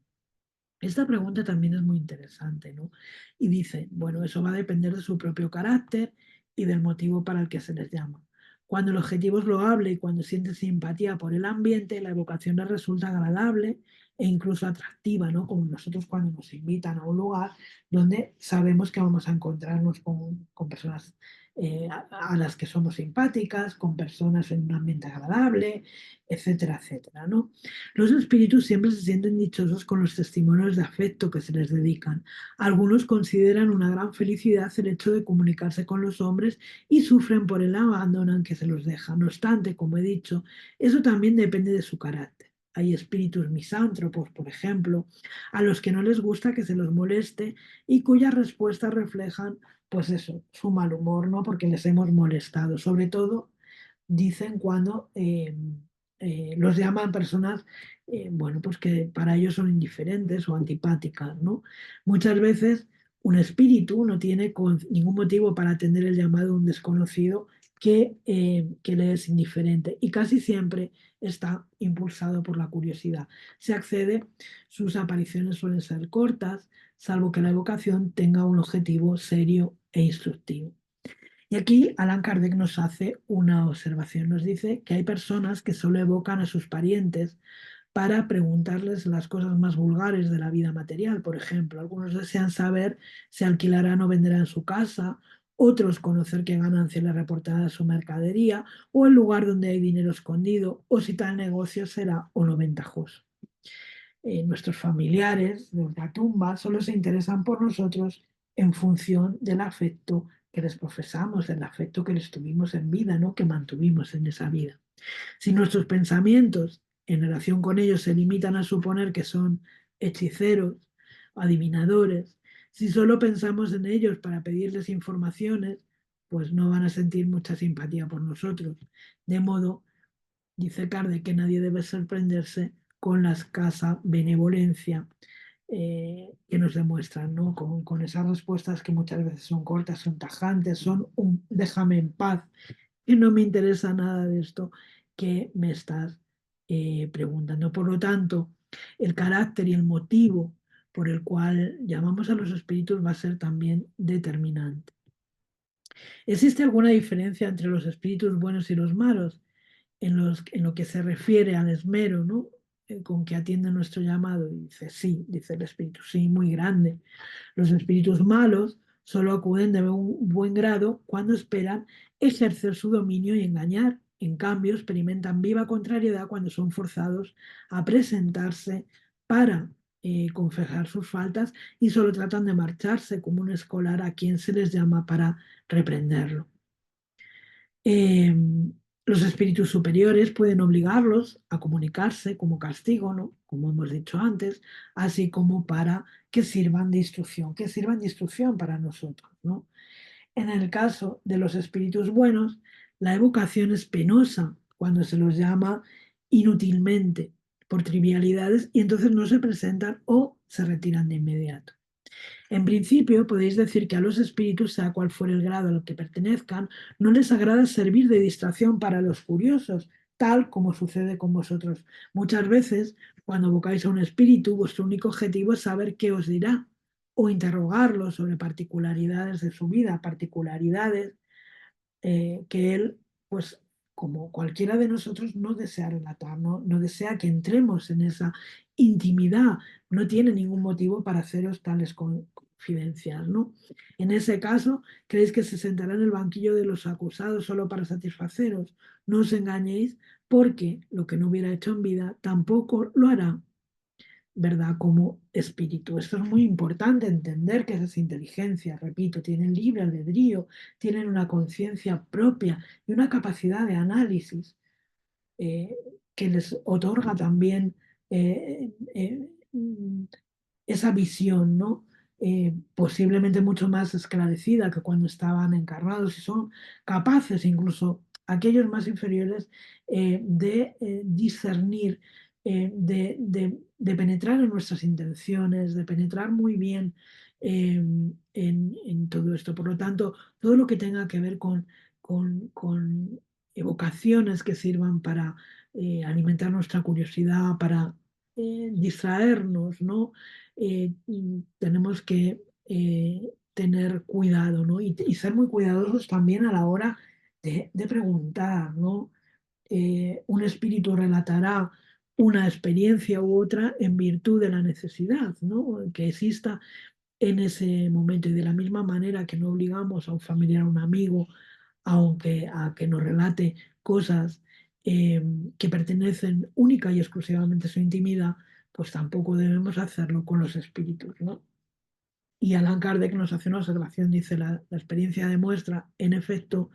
Esta pregunta también es muy interesante, ¿no? Y dice, bueno, eso va a depender de su propio carácter y del motivo para el que se les llama. Cuando el objetivo es loable y cuando siente simpatía por el ambiente, la evocación les resulta agradable e incluso atractiva, ¿no? Como nosotros cuando nos invitan a un lugar donde sabemos que vamos a encontrarnos con personas a las que somos simpáticas, con personas en un ambiente agradable, etcétera, etcétera, ¿no? Los espíritus siempre se sienten dichosos con los testimonios de afecto que se les dedican. Algunos consideran una gran felicidad el hecho de comunicarse con los hombres y sufren por el abandono en que se los deja. No obstante, como he dicho, eso también depende de su carácter. Hay espíritus misántropos, por ejemplo, a los que no les gusta que se los moleste y cuyas respuestas reflejan, pues eso, su mal humor, ¿no? Porque les hemos molestado. Sobre todo, dicen cuando los llaman personas, bueno, pues que para ellos son indiferentes o antipáticas, ¿no? Muchas veces un espíritu no tiene ningún motivo para atender el llamado de un desconocido que le es indiferente y casi siempre está impulsado por la curiosidad. Se accede, sus apariciones suelen ser cortas, salvo que la evocación tenga un objetivo serio e instructivo. Y aquí Allan Kardec nos hace una observación. Nos dice que hay personas que solo evocan a sus parientes para preguntarles las cosas más vulgares de la vida material. Por ejemplo, algunos desean saber si alquilarán o venderán su casa, otros conocer qué ganancia le reportará a su mercadería o el lugar donde hay dinero escondido o si tal negocio será o no ventajoso. Nuestros familiares de ultratumba solo se interesan por nosotros en función del afecto que les profesamos, del afecto que les tuvimos en vida, ¿no? Que mantuvimos en esa vida. Si nuestros pensamientos en relación con ellos se limitan a suponer que son hechiceros, adivinadores, si solo pensamos en ellos para pedirles informaciones, pues no van a sentir mucha simpatía por nosotros. De modo, dice Kardec, que nadie debe sorprenderse con la escasa benevolencia que nos demuestran, ¿no? Con esas respuestas que muchas veces son cortas, son tajantes, son un déjame en paz, que no me interesa nada de esto que me estás preguntando. Por lo tanto, el carácter y el motivo por el cual llamamos a los espíritus va a ser también determinante. ¿Existe alguna diferencia entre los espíritus buenos y los malos? En lo que se refiere al esmero, ¿no? Con que atiende nuestro llamado. Y dice, sí, dice el espíritu, sí, muy grande. Los espíritus malos solo acuden de un buen grado cuando esperan ejercer su dominio y engañar. En cambio, experimentan viva contrariedad cuando son forzados a presentarse para confesar sus faltas y solo tratan de marcharse como un escolar a quien se les llama para reprenderlo. Eh, Los espíritus superiores pueden obligarlos a comunicarse como castigo, ¿no? Como hemos dicho antes, así como para que sirvan de instrucción para nosotros, ¿no? En el caso de los espíritus buenos, la evocación es penosa cuando se los llama inútilmente por trivialidades y entonces no se presentan o se retiran de inmediato. En principio, podéis decir que a los espíritus, sea cual fuere el grado al que pertenezcan, no les agrada servir de distracción para los curiosos, tal como sucede con vosotros. Muchas veces, cuando evocáis a un espíritu, vuestro único objetivo es saber qué os dirá o interrogarlo sobre particularidades de su vida, particularidades que él, pues como cualquiera de nosotros, no desea relatar, no desea que entremos en esa intimidad, no tiene ningún motivo para haceros tales confidencias, ¿no? En ese caso, ¿creéis que se sentará en el banquillo de los acusados solo para satisfaceros? No os engañéis, porque lo que no hubiera hecho en vida tampoco lo hará, ¿verdad? Como espíritu. Esto es muy importante entender que esas inteligencias, repito, tienen libre albedrío, tienen una conciencia propia y una capacidad de análisis eh, que les otorga también eh, eh, mm, esa visión, ¿no? Posiblemente mucho más esclarecida que cuando estaban encarnados y son capaces, incluso aquellos más inferiores, de discernir, de penetrar en nuestras intenciones, de penetrar muy bien en todo esto. Por lo tanto, todo lo que tenga que ver con evocaciones que sirvan para alimentar nuestra curiosidad, para distraernos, ¿no? Tenemos que tener cuidado, ¿no? Y ser muy cuidadosos también a la hora de preguntar, ¿no? Un espíritu relatará una experiencia u otra en virtud de la necesidad, ¿no? Que exista en ese momento y de la misma manera que no obligamos a un familiar, a un amigo, aunque a que nos relate cosas que pertenecen única y exclusivamente a su intimidad, pues tampoco debemos hacerlo con los espíritus, ¿no? Y Allan Kardec nos hace una observación, dice, la experiencia demuestra, en efecto,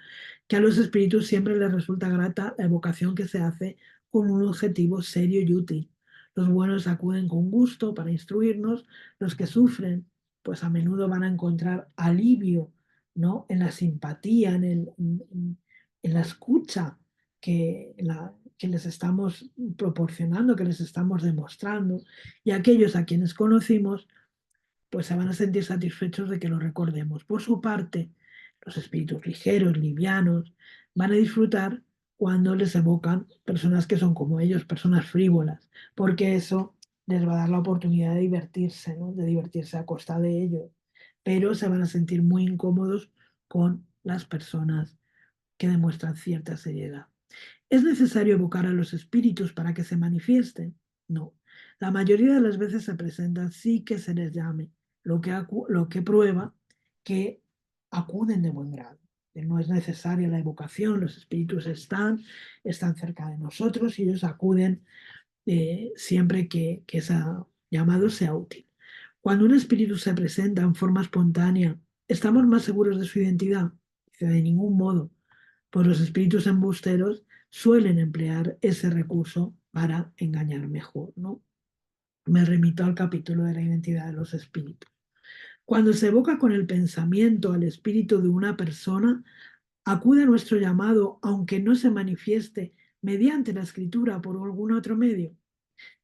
que a los espíritus siempre les resulta grata la evocación que se hace con un objetivo serio y útil. Los buenos acuden con gusto para instruirnos, los que sufren, pues a menudo van a encontrar alivio, ¿no? En la simpatía, en la escucha que les estamos proporcionando, que les estamos demostrando, y aquellos a quienes conocimos pues se van a sentir satisfechos de que lo recordemos. Por su parte, los espíritus ligeros, livianos, van a disfrutar cuando les evocan personas que son como ellos, personas frívolas, porque eso les va a dar la oportunidad de divertirse, ¿no? De divertirse a costa de ellos, pero se van a sentir muy incómodos con las personas que demuestran cierta seriedad. ¿Es necesario evocar a los espíritus para que se manifiesten? No. La mayoría de las veces se presentan sí que se les llame, lo que prueba que acuden de buen grado. Que no es necesaria la evocación, los espíritus están cerca de nosotros y ellos acuden siempre que ese llamado sea útil. Cuando un espíritu se presenta en forma espontánea, ¿estamos más seguros de su identidad? Dice, de ningún modo, pues los espíritus embusteros suelen emplear ese recurso para engañar mejor, ¿no? Me remito al capítulo de la identidad de los espíritus. Cuando se evoca con el pensamiento al espíritu de una persona, acude a nuestro llamado, aunque no se manifieste mediante la escritura por algún otro medio.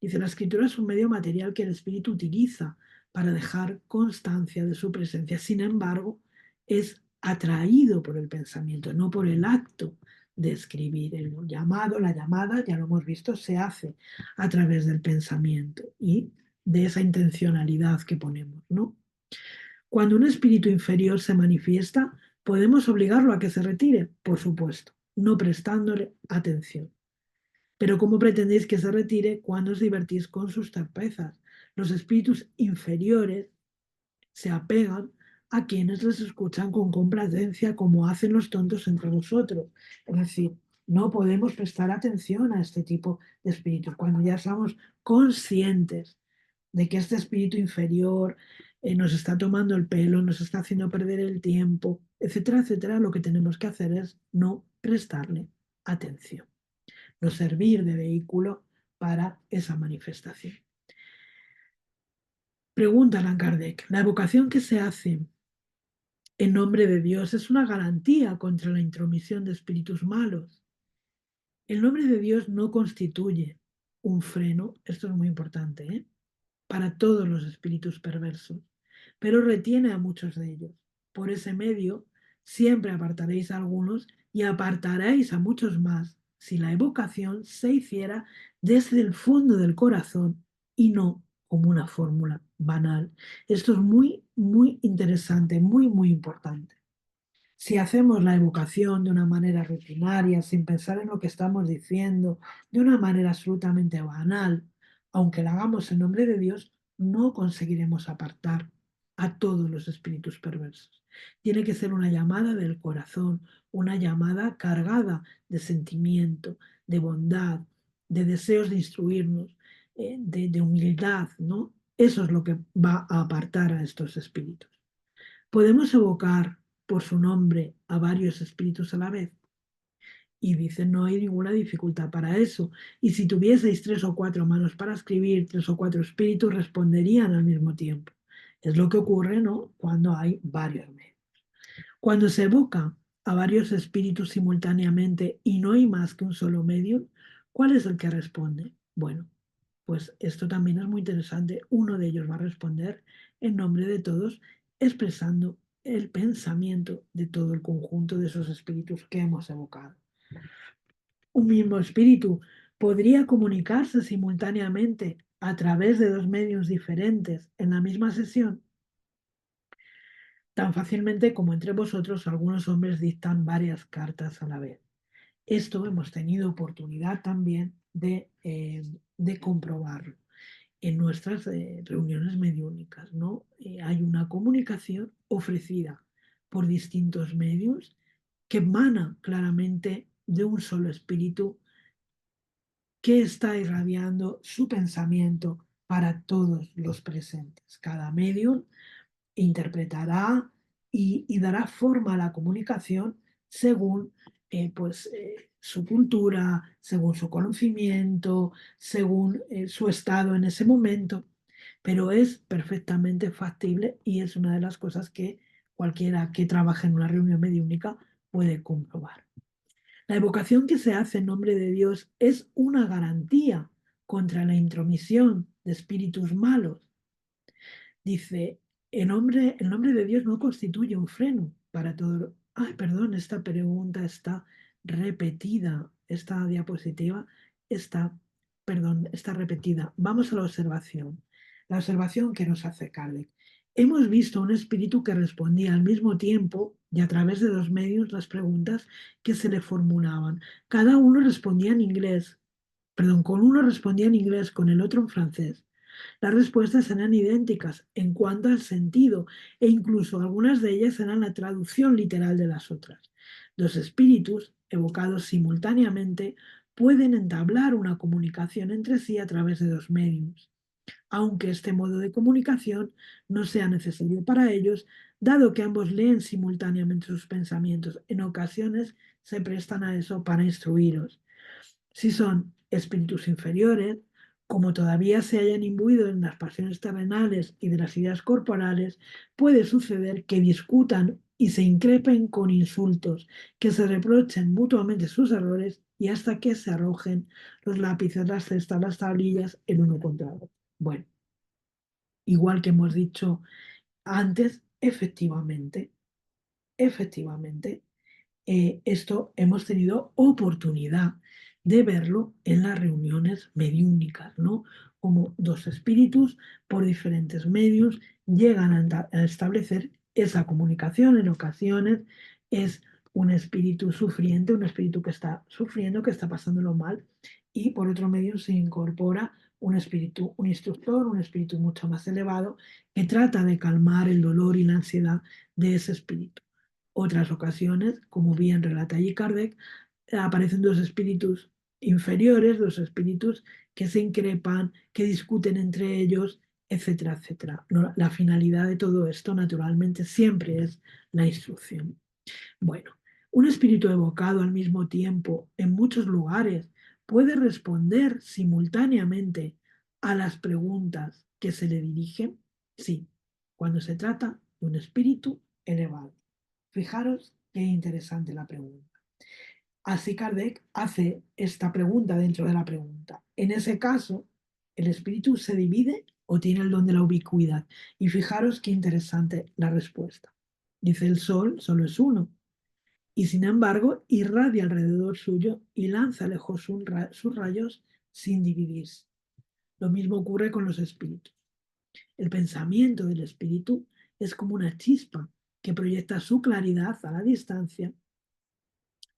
Dice, la escritura es un medio material que el espíritu utiliza para dejar constancia de su presencia. Sin embargo, es atraído por el pensamiento, no por el acto de escribir. El llamado, la llamada, ya lo hemos visto, se hace a través del pensamiento y de esa intencionalidad que ponemos, ¿no? Cuando un espíritu inferior se manifiesta, podemos obligarlo a que se retire, por supuesto, no prestándole atención. Pero ¿cómo pretendéis que se retire cuando os divertís con sus torpezas? Los espíritus inferiores se apegan a quienes les escuchan con complacencia, como hacen los tontos entre vosotros. Es decir, no podemos prestar atención a este tipo de espíritus. Cuando ya estamos conscientes de que este espíritu inferior nos está tomando el pelo, nos está haciendo perder el tiempo, etcétera, etcétera, lo que tenemos que hacer es no prestarle atención, no servir de vehículo para esa manifestación. Pregunta Allan Kardec, ¿la evocación que se hace en nombre de Dios es una garantía contra la intromisión de espíritus malos? El nombre de Dios no constituye un freno, esto es muy importante, para todos los espíritus perversos, pero retiene a muchos de ellos. Por ese medio, siempre apartaréis a algunos y apartaréis a muchos más si la evocación se hiciera desde el fondo del corazón y no como una fórmula banal. Esto es muy, muy interesante, muy, muy importante. Si hacemos la evocación de una manera rutinaria, sin pensar en lo que estamos diciendo, de una manera absolutamente banal, aunque la hagamos en nombre de Dios, no conseguiremos apartar a todos los espíritus perversos. Tiene que ser una llamada del corazón, una llamada cargada de sentimiento, de bondad, de deseos de instruirnos, de humildad, ¿no? Eso es lo que va a apartar a estos espíritus. Podemos evocar por su nombre a varios espíritus a la vez. Y dice, no hay ninguna dificultad para eso. Y si tuvieseis 3 o 4 manos para escribir, 3 o 4 espíritus responderían al mismo tiempo. Es lo que ocurre, ¿no? Cuando hay varios medios. Cuando se evoca a varios espíritus simultáneamente y no hay más que un solo medio, ¿cuál es el que responde? Bueno, pues esto también es muy interesante. Uno de ellos va a responder en nombre de todos, expresando el pensamiento de todo el conjunto de esos espíritus que hemos evocado. Un mismo espíritu podría comunicarse simultáneamente a través de 2 medios diferentes en la misma sesión, tan fácilmente como entre vosotros algunos hombres dictan varias cartas a la vez. Esto hemos tenido oportunidad también de comprobarlo en nuestras reuniones mediúnicas, ¿no? Hay una comunicación ofrecida por distintos medios que emana claramente de un solo espíritu que está irradiando su pensamiento para todos los presentes. Cada medio interpretará y dará forma a la comunicación según su cultura, según su conocimiento, según su estado en ese momento, pero es perfectamente factible y es una de las cosas que cualquiera que trabaje en una reunión mediúnica puede comprobar. La evocación que se hace en nombre de Dios es una garantía contra la intromisión de espíritus malos. Dice, el nombre de Dios no constituye un freno para todo. Ay, perdón, esta pregunta está repetida. Esta diapositiva está, perdón, está repetida. Vamos a la observación. La observación que nos hace Kardec. Hemos visto un espíritu que respondía al mismo tiempo y a través de 2 medios las preguntas que se le formulaban. Cada uno respondía en inglés. Perdón, con uno respondía en inglés, con el otro en francés. Las respuestas eran idénticas en cuanto al sentido e incluso algunas de ellas eran la traducción literal de las otras. 2 espíritus, evocados simultáneamente, pueden entablar una comunicación entre sí a través de 2 medios, aunque este modo de comunicación no sea necesario para ellos, dado que ambos leen simultáneamente sus pensamientos. En ocasiones se prestan a eso para instruiros. Si son espíritus inferiores, como todavía se hayan imbuido en las pasiones terrenales y de las ideas corporales, puede suceder que discutan y se increpen con insultos, que se reprochen mutuamente sus errores y hasta que se arrojen los lápices, las cestas, las tablillas el uno contra el otro. Bueno, igual que hemos dicho antes, efectivamente, esto hemos tenido oportunidad de verlo en las reuniones mediúnicas, ¿no? Como 2 espíritus por diferentes medios llegan a establecer esa comunicación. En ocasiones es un espíritu sufriente, un espíritu que está sufriendo, que está pasándolo mal, y por otro medio se incorpora un espíritu, un instructor, un espíritu mucho más elevado, que trata de calmar el dolor y la ansiedad de ese espíritu. Otras ocasiones, como bien relata allí Kardec, aparecen 2 espíritus inferiores, 2 espíritus que se increpan, que discuten entre ellos, etcétera, etcétera. La finalidad de todo esto, naturalmente, siempre es la instrucción. Bueno, Un espíritu evocado al mismo tiempo en muchos lugares puede responder simultáneamente a las preguntas que se le dirigen. Sí, cuando se trata de un espíritu elevado. Fijaros qué interesante la pregunta. Así Kardec hace esta pregunta dentro de la pregunta. En ese caso, ¿el espíritu se divide o tiene el don de la ubicuidad? Y fijaros qué interesante la respuesta. Dice, el sol solo es uno, y sin embargo irradia alrededor suyo y lanza lejos sus rayos sin dividirse. Lo mismo ocurre con los espíritus. El pensamiento del espíritu es como una chispa que proyecta su claridad a la distancia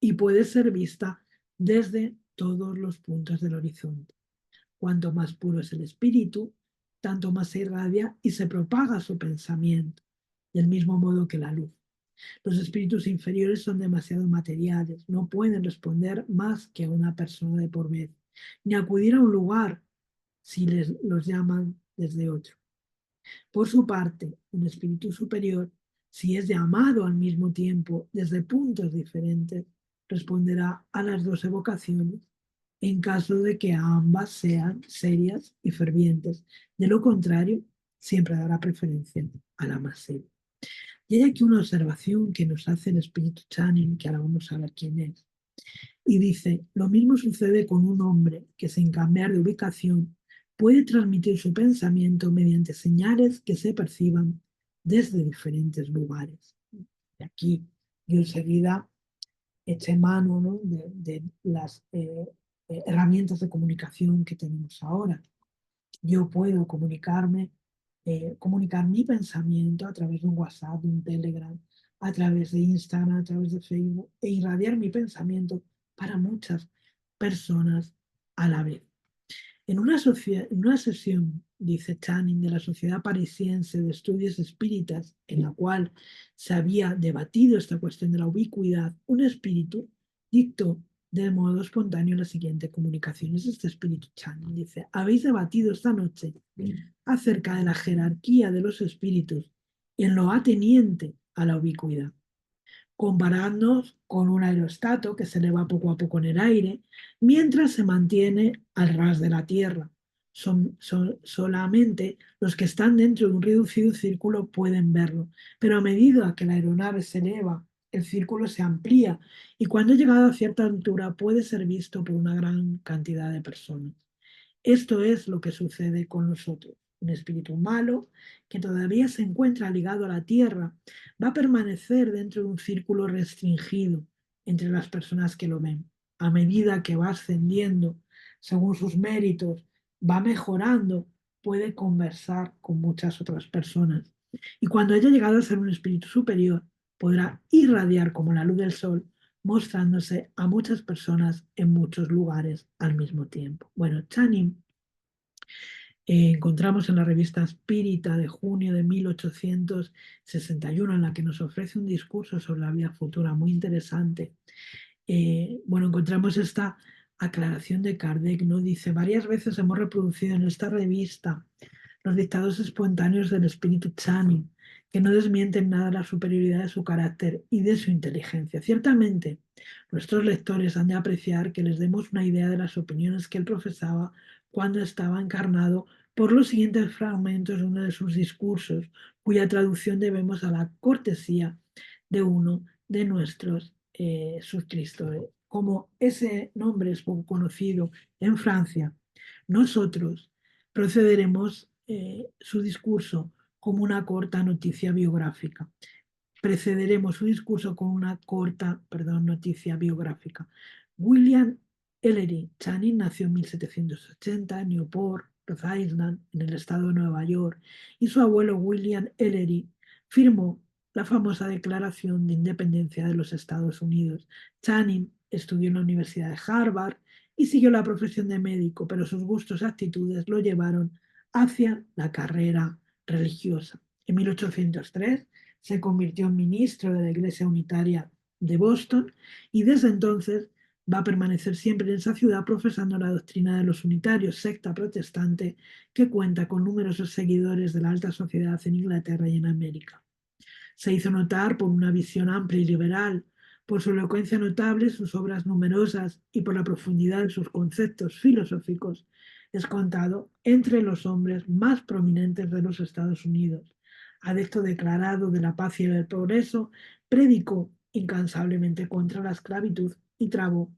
y puede ser vista desde todos los puntos del horizonte. Cuanto más puro es el espíritu, tanto más se irradia y se propaga su pensamiento, del mismo modo que la luz. Los espíritus inferiores son demasiado materiales, no pueden responder más que a una persona de por vez, ni acudir a un lugar si los llaman desde otro. Por su parte, un espíritu superior, si es llamado al mismo tiempo desde puntos diferentes, responderá a las dos evocaciones en caso de que ambas sean serias y fervientes. De lo contrario, siempre dará preferencia a la más seria. Y hay aquí una observación que nos hace el espíritu Channing, que ahora vamos a ver quién es. Y dice, lo mismo sucede con un hombre que sin cambiar de ubicación puede transmitir su pensamiento mediante señales que se perciban desde diferentes lugares. Y aquí yo enseguida eché mano, ¿no?, de las herramientas de comunicación que tenemos ahora. Yo puedo comunicar mi pensamiento a través de un WhatsApp, de un Telegram, a través de Instagram, a través de Facebook, e irradiar mi pensamiento para muchas personas a la vez. En una sesión, dice Channing, de la Sociedad Parisiense de Estudios Espíritas, en la cual se había debatido esta cuestión de la ubicuidad, un espíritu dictó de modo espontáneo la siguiente comunicación. Es este espíritu Channing. Dice, habéis debatido esta noche acerca de la jerarquía de los espíritus en lo ateniente a la ubicuidad, comparándonos con un aerostato que se eleva poco a poco en el aire mientras se mantiene al ras de la tierra. Son solamente los que están dentro de un reducido círculo pueden verlo, pero a medida que la aeronave se eleva, el círculo se amplía y cuando ha llegado a cierta altura puede ser visto por una gran cantidad de personas. Esto es lo que sucede con nosotros. Un espíritu malo que todavía se encuentra ligado a la tierra va a permanecer dentro de un círculo restringido entre las personas que lo ven. A medida que va ascendiendo, según sus méritos, va mejorando, puede conversar con muchas otras personas. Y cuando haya llegado a ser un espíritu superior, podrá irradiar como la luz del sol, mostrándose a muchas personas en muchos lugares al mismo tiempo. Bueno, Channing encontramos en la revista Espírita de junio de 1861, en la que nos ofrece un discurso sobre la vida futura muy interesante. Bueno, encontramos esta aclaración de Kardec, ¿no? Dice, varias veces hemos reproducido en esta revista los dictados espontáneos del espíritu Channing, que no desmienten nada la superioridad de su carácter y de su inteligencia. Ciertamente, nuestros lectores han de apreciar que les demos una idea de las opiniones que él profesaba cuando estaba encarnado por los siguientes fragmentos de uno de sus discursos, cuya traducción debemos a la cortesía de uno de nuestros suscriptores. Como ese nombre es poco conocido en Francia, nosotros procederemos su discurso como una corta noticia biográfica. Precederemos su discurso con una corta, noticia biográfica. William Ellery Channing nació en 1780 en Newport, Rhode Island, en el estado de Nueva York, y su abuelo William Ellery firmó la famosa Declaración de Independencia de los Estados Unidos. Channing estudió en la Universidad de Harvard y siguió la profesión de médico, pero sus gustos y actitudes lo llevaron hacia la carrera religiosa. En 1803 se convirtió en ministro de la Iglesia Unitaria de Boston y desde entonces va a permanecer siempre en esa ciudad profesando la doctrina de los unitarios, secta protestante que cuenta con numerosos seguidores de la alta sociedad en Inglaterra y en América. Se hizo notar por una visión amplia y liberal, Por su elocuencia notable, sus obras numerosas y por la profundidad de sus conceptos filosóficos, es contado entre los hombres más prominentes de los Estados Unidos. Adepto declarado de la paz y del progreso, predicó incansablemente contra la esclavitud y trabó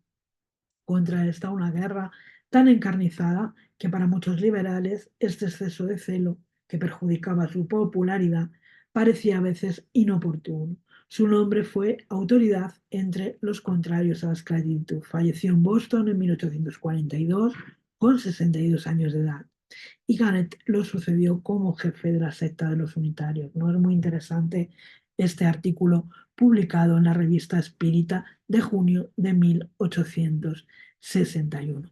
contra esta una guerra tan encarnizada que para muchos liberales este exceso de celo, que perjudicaba su popularidad, parecía a veces inoportuno. Su nombre fue autoridad entre los contrarios a la esclavitud. Falleció en Boston en 1842 con 62 años de edad y Garnett lo sucedió como jefe de la secta de los unitarios. ¿No? Es muy interesante este artículo publicado en la revista Espírita de junio de 1861.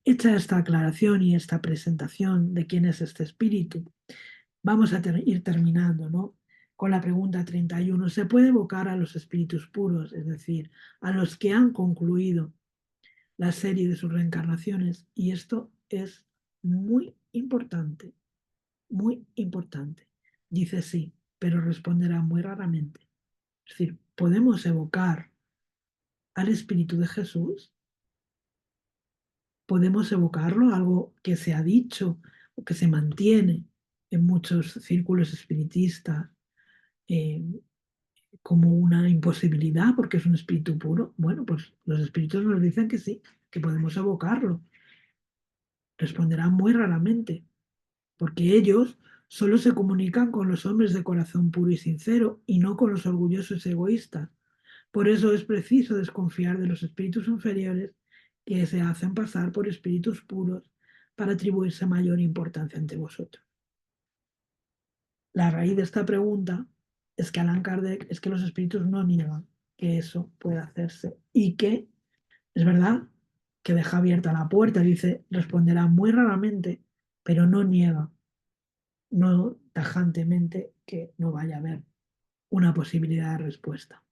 Hecha esta aclaración y esta presentación de quién es este espíritu, vamos a ir terminando, ¿no? Con la pregunta 31. ¿Se puede evocar a los espíritus puros, es decir, a los que han concluido la serie de sus reencarnaciones? Y esto es muy importante, muy importante. Dice sí, pero responderá muy raramente. Es decir, ¿podemos evocar al Espíritu de Jesús? ¿Podemos evocarlo? Algo que se ha dicho o que se mantiene en muchos círculos espiritistas eh, como una imposibilidad porque es un espíritu puro. Bueno, pues los espíritus nos dicen que sí, que podemos evocarlo. Responderá muy raramente, porque ellos solo se comunican con los hombres de corazón puro y sincero y no con los orgullosos y egoístas. Por eso es preciso desconfiar de los espíritus inferiores que se hacen pasar por espíritus puros para atribuirse mayor importancia ante vosotros. La raíz de esta pregunta es que Allan Kardec es que los espíritus no niegan que eso pueda hacerse y que es verdad que deja abierta la puerta, dice, responderá muy raramente, pero no niega, no tajantemente que no vaya a haber una posibilidad de respuesta.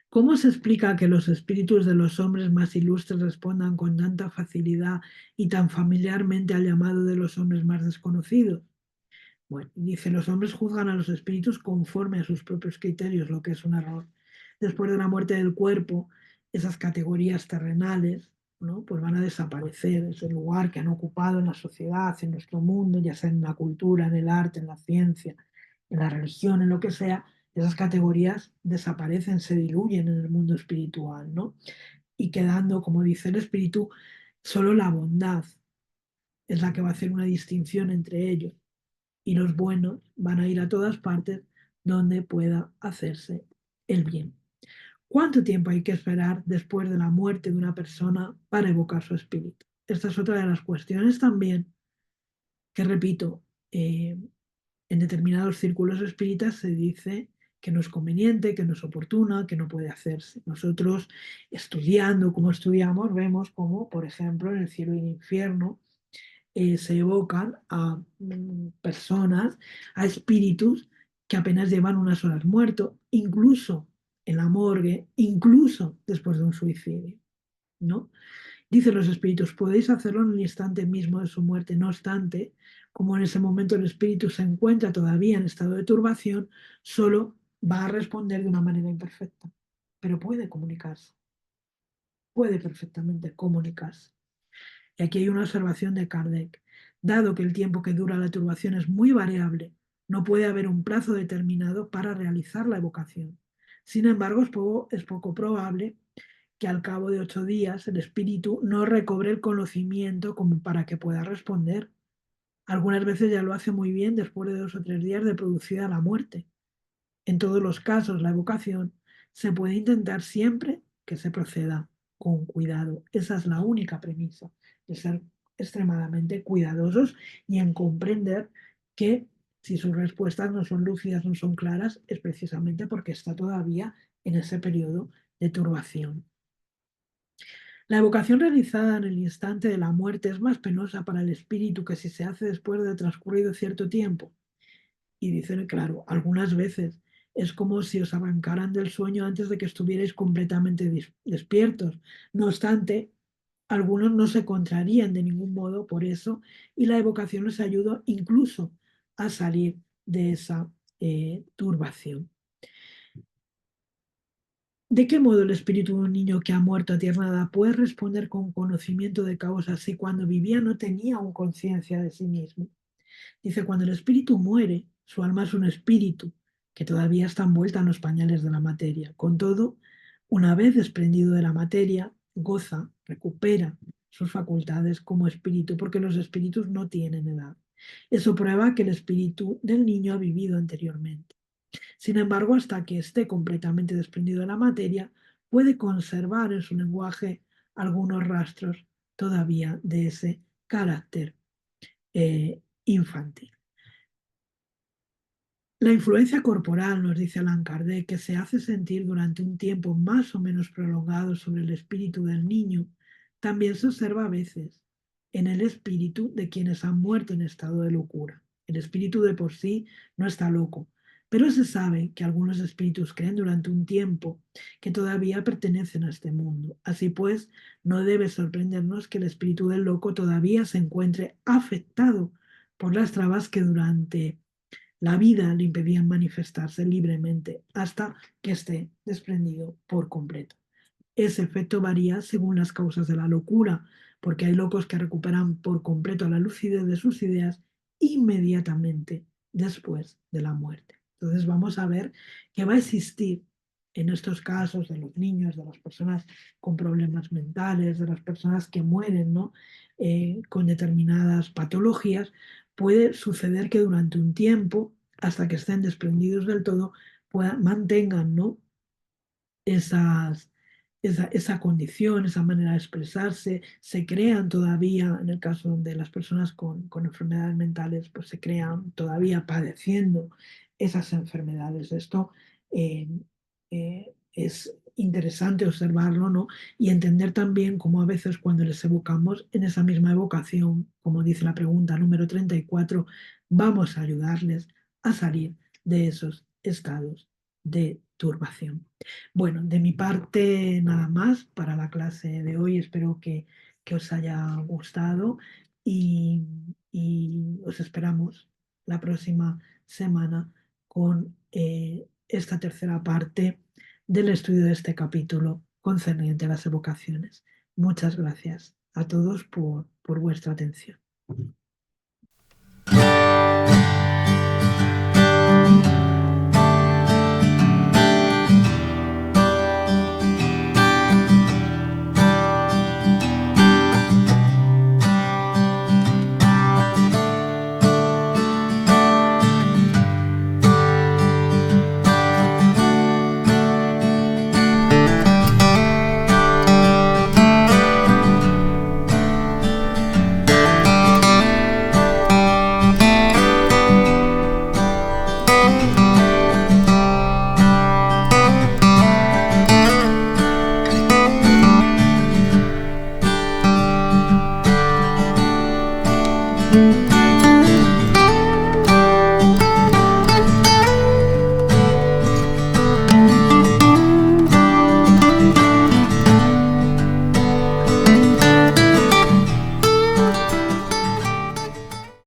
¿Cómo se explica que los espíritus de los hombres más ilustres respondan con tanta facilidad y tan familiarmente al llamado de los hombres más desconocidos? Bueno, dice, los hombres juzgan a los espíritus conforme a sus propios criterios, lo que es un error. Después de la muerte del cuerpo, esas categorías terrenales, ¿no? Pues van a desaparecer, ese lugar que han ocupado en la sociedad, en nuestro mundo, ya sea en la cultura, en el arte, en la ciencia, en la religión, en lo que sea, esas categorías desaparecen, se diluyen en el mundo espiritual, ¿no? Y quedando, como dice el espíritu, solo la bondad es la que va a hacer una distinción entre ellos y los buenos van a ir a todas partes donde pueda hacerse el bien. ¿Cuánto tiempo hay que esperar después de la muerte de una persona para evocar su espíritu? Esta es otra de las cuestiones también que, repito, en determinados círculos espíritas se dice que no es conveniente, que no es oportuna, que no puede hacerse. Nosotros, estudiando como estudiamos, vemos como, por ejemplo, en el cielo y el infierno, se evocan a personas, a espíritus que apenas llevan unas horas muertos, incluso en la morgue, incluso después de un suicidio, ¿no? Dicen los espíritus, podéis hacerlo en el instante mismo de su muerte, no obstante, como en ese momento el espíritu se encuentra todavía en estado de turbación, solo va a responder de una manera imperfecta, pero puede perfectamente comunicarse. Y aquí hay una observación de Kardec. Dado que el tiempo que dura la turbación es muy variable, no puede haber un plazo determinado para realizar la evocación. Sin embargo, es poco probable que al cabo de 8 días el espíritu no recobre el conocimiento como para que pueda responder. Algunas veces ya lo hace muy bien después de 2 o 3 días de producida la muerte. En todos los casos, la evocación se puede intentar siempre que se proceda con cuidado. Esa es la única premisa, de ser extremadamente cuidadosos y en comprender que si sus respuestas no son lúcidas, no son claras, es precisamente porque está todavía en ese periodo de turbación. La evocación realizada en el instante de la muerte es más penosa para el espíritu que si se hace después de transcurrido cierto tiempo. Y dicen, claro, algunas veces es como si os arrancaran del sueño antes de que estuvierais completamente despiertos. No obstante, algunos no se contrarían de ningún modo por eso y la evocación les ayuda incluso a salir de esa turbación. ¿De qué modo el espíritu de un niño que ha muerto a tierna edad puede responder con conocimiento de causa si cuando vivía no tenía aún conciencia de sí mismo? Dice, cuando el espíritu muere, su alma es un espíritu que todavía está envuelta en los pañales de la materia. Con todo, una vez desprendido de la materia, goza, recupera sus facultades como espíritu, porque los espíritus no tienen edad. Eso prueba que el espíritu del niño ha vivido anteriormente. Sin embargo, hasta que esté completamente desprendido de la materia, puede conservar en su lenguaje algunos rastros todavía de ese carácter infantil. La influencia corporal, nos dice Allan Kardec, que se hace sentir durante un tiempo más o menos prolongado sobre el espíritu del niño, también se observa a veces en el espíritu de quienes han muerto en estado de locura. El espíritu de por sí no está loco, pero se sabe que algunos espíritus creen durante un tiempo que todavía pertenecen a este mundo. Así pues, no debe sorprendernos que el espíritu del loco todavía se encuentre afectado por las trabas que durante la vida le impedían manifestarse libremente hasta que esté desprendido por completo. Ese efecto varía según las causas de la locura, porque hay locos que recuperan por completo la lucidez de sus ideas inmediatamente después de la muerte. Entonces vamos a ver que va a existir en estos casos de los niños, de las personas con problemas mentales, de las personas que mueren, ¿no? Con determinadas patologías, puede suceder que durante un tiempo, hasta que estén desprendidos del todo, mantengan, ¿no? esas, esa condición, esa manera de expresarse, se crean todavía, en el caso de las personas con enfermedades mentales, pues se crean todavía padeciendo esas enfermedades. Esto eh, es interesante observarlo, ¿no? Y entender también cómo a veces cuando les evocamos en esa misma evocación, como dice la pregunta número 34, vamos a ayudarles a salir de esos estados de turbación. Bueno, de mi parte nada más para la clase de hoy. Espero que os haya gustado y os esperamos la próxima semana con esta tercera parte del estudio de este capítulo concerniente a las evocaciones. Muchas gracias a todos por vuestra atención.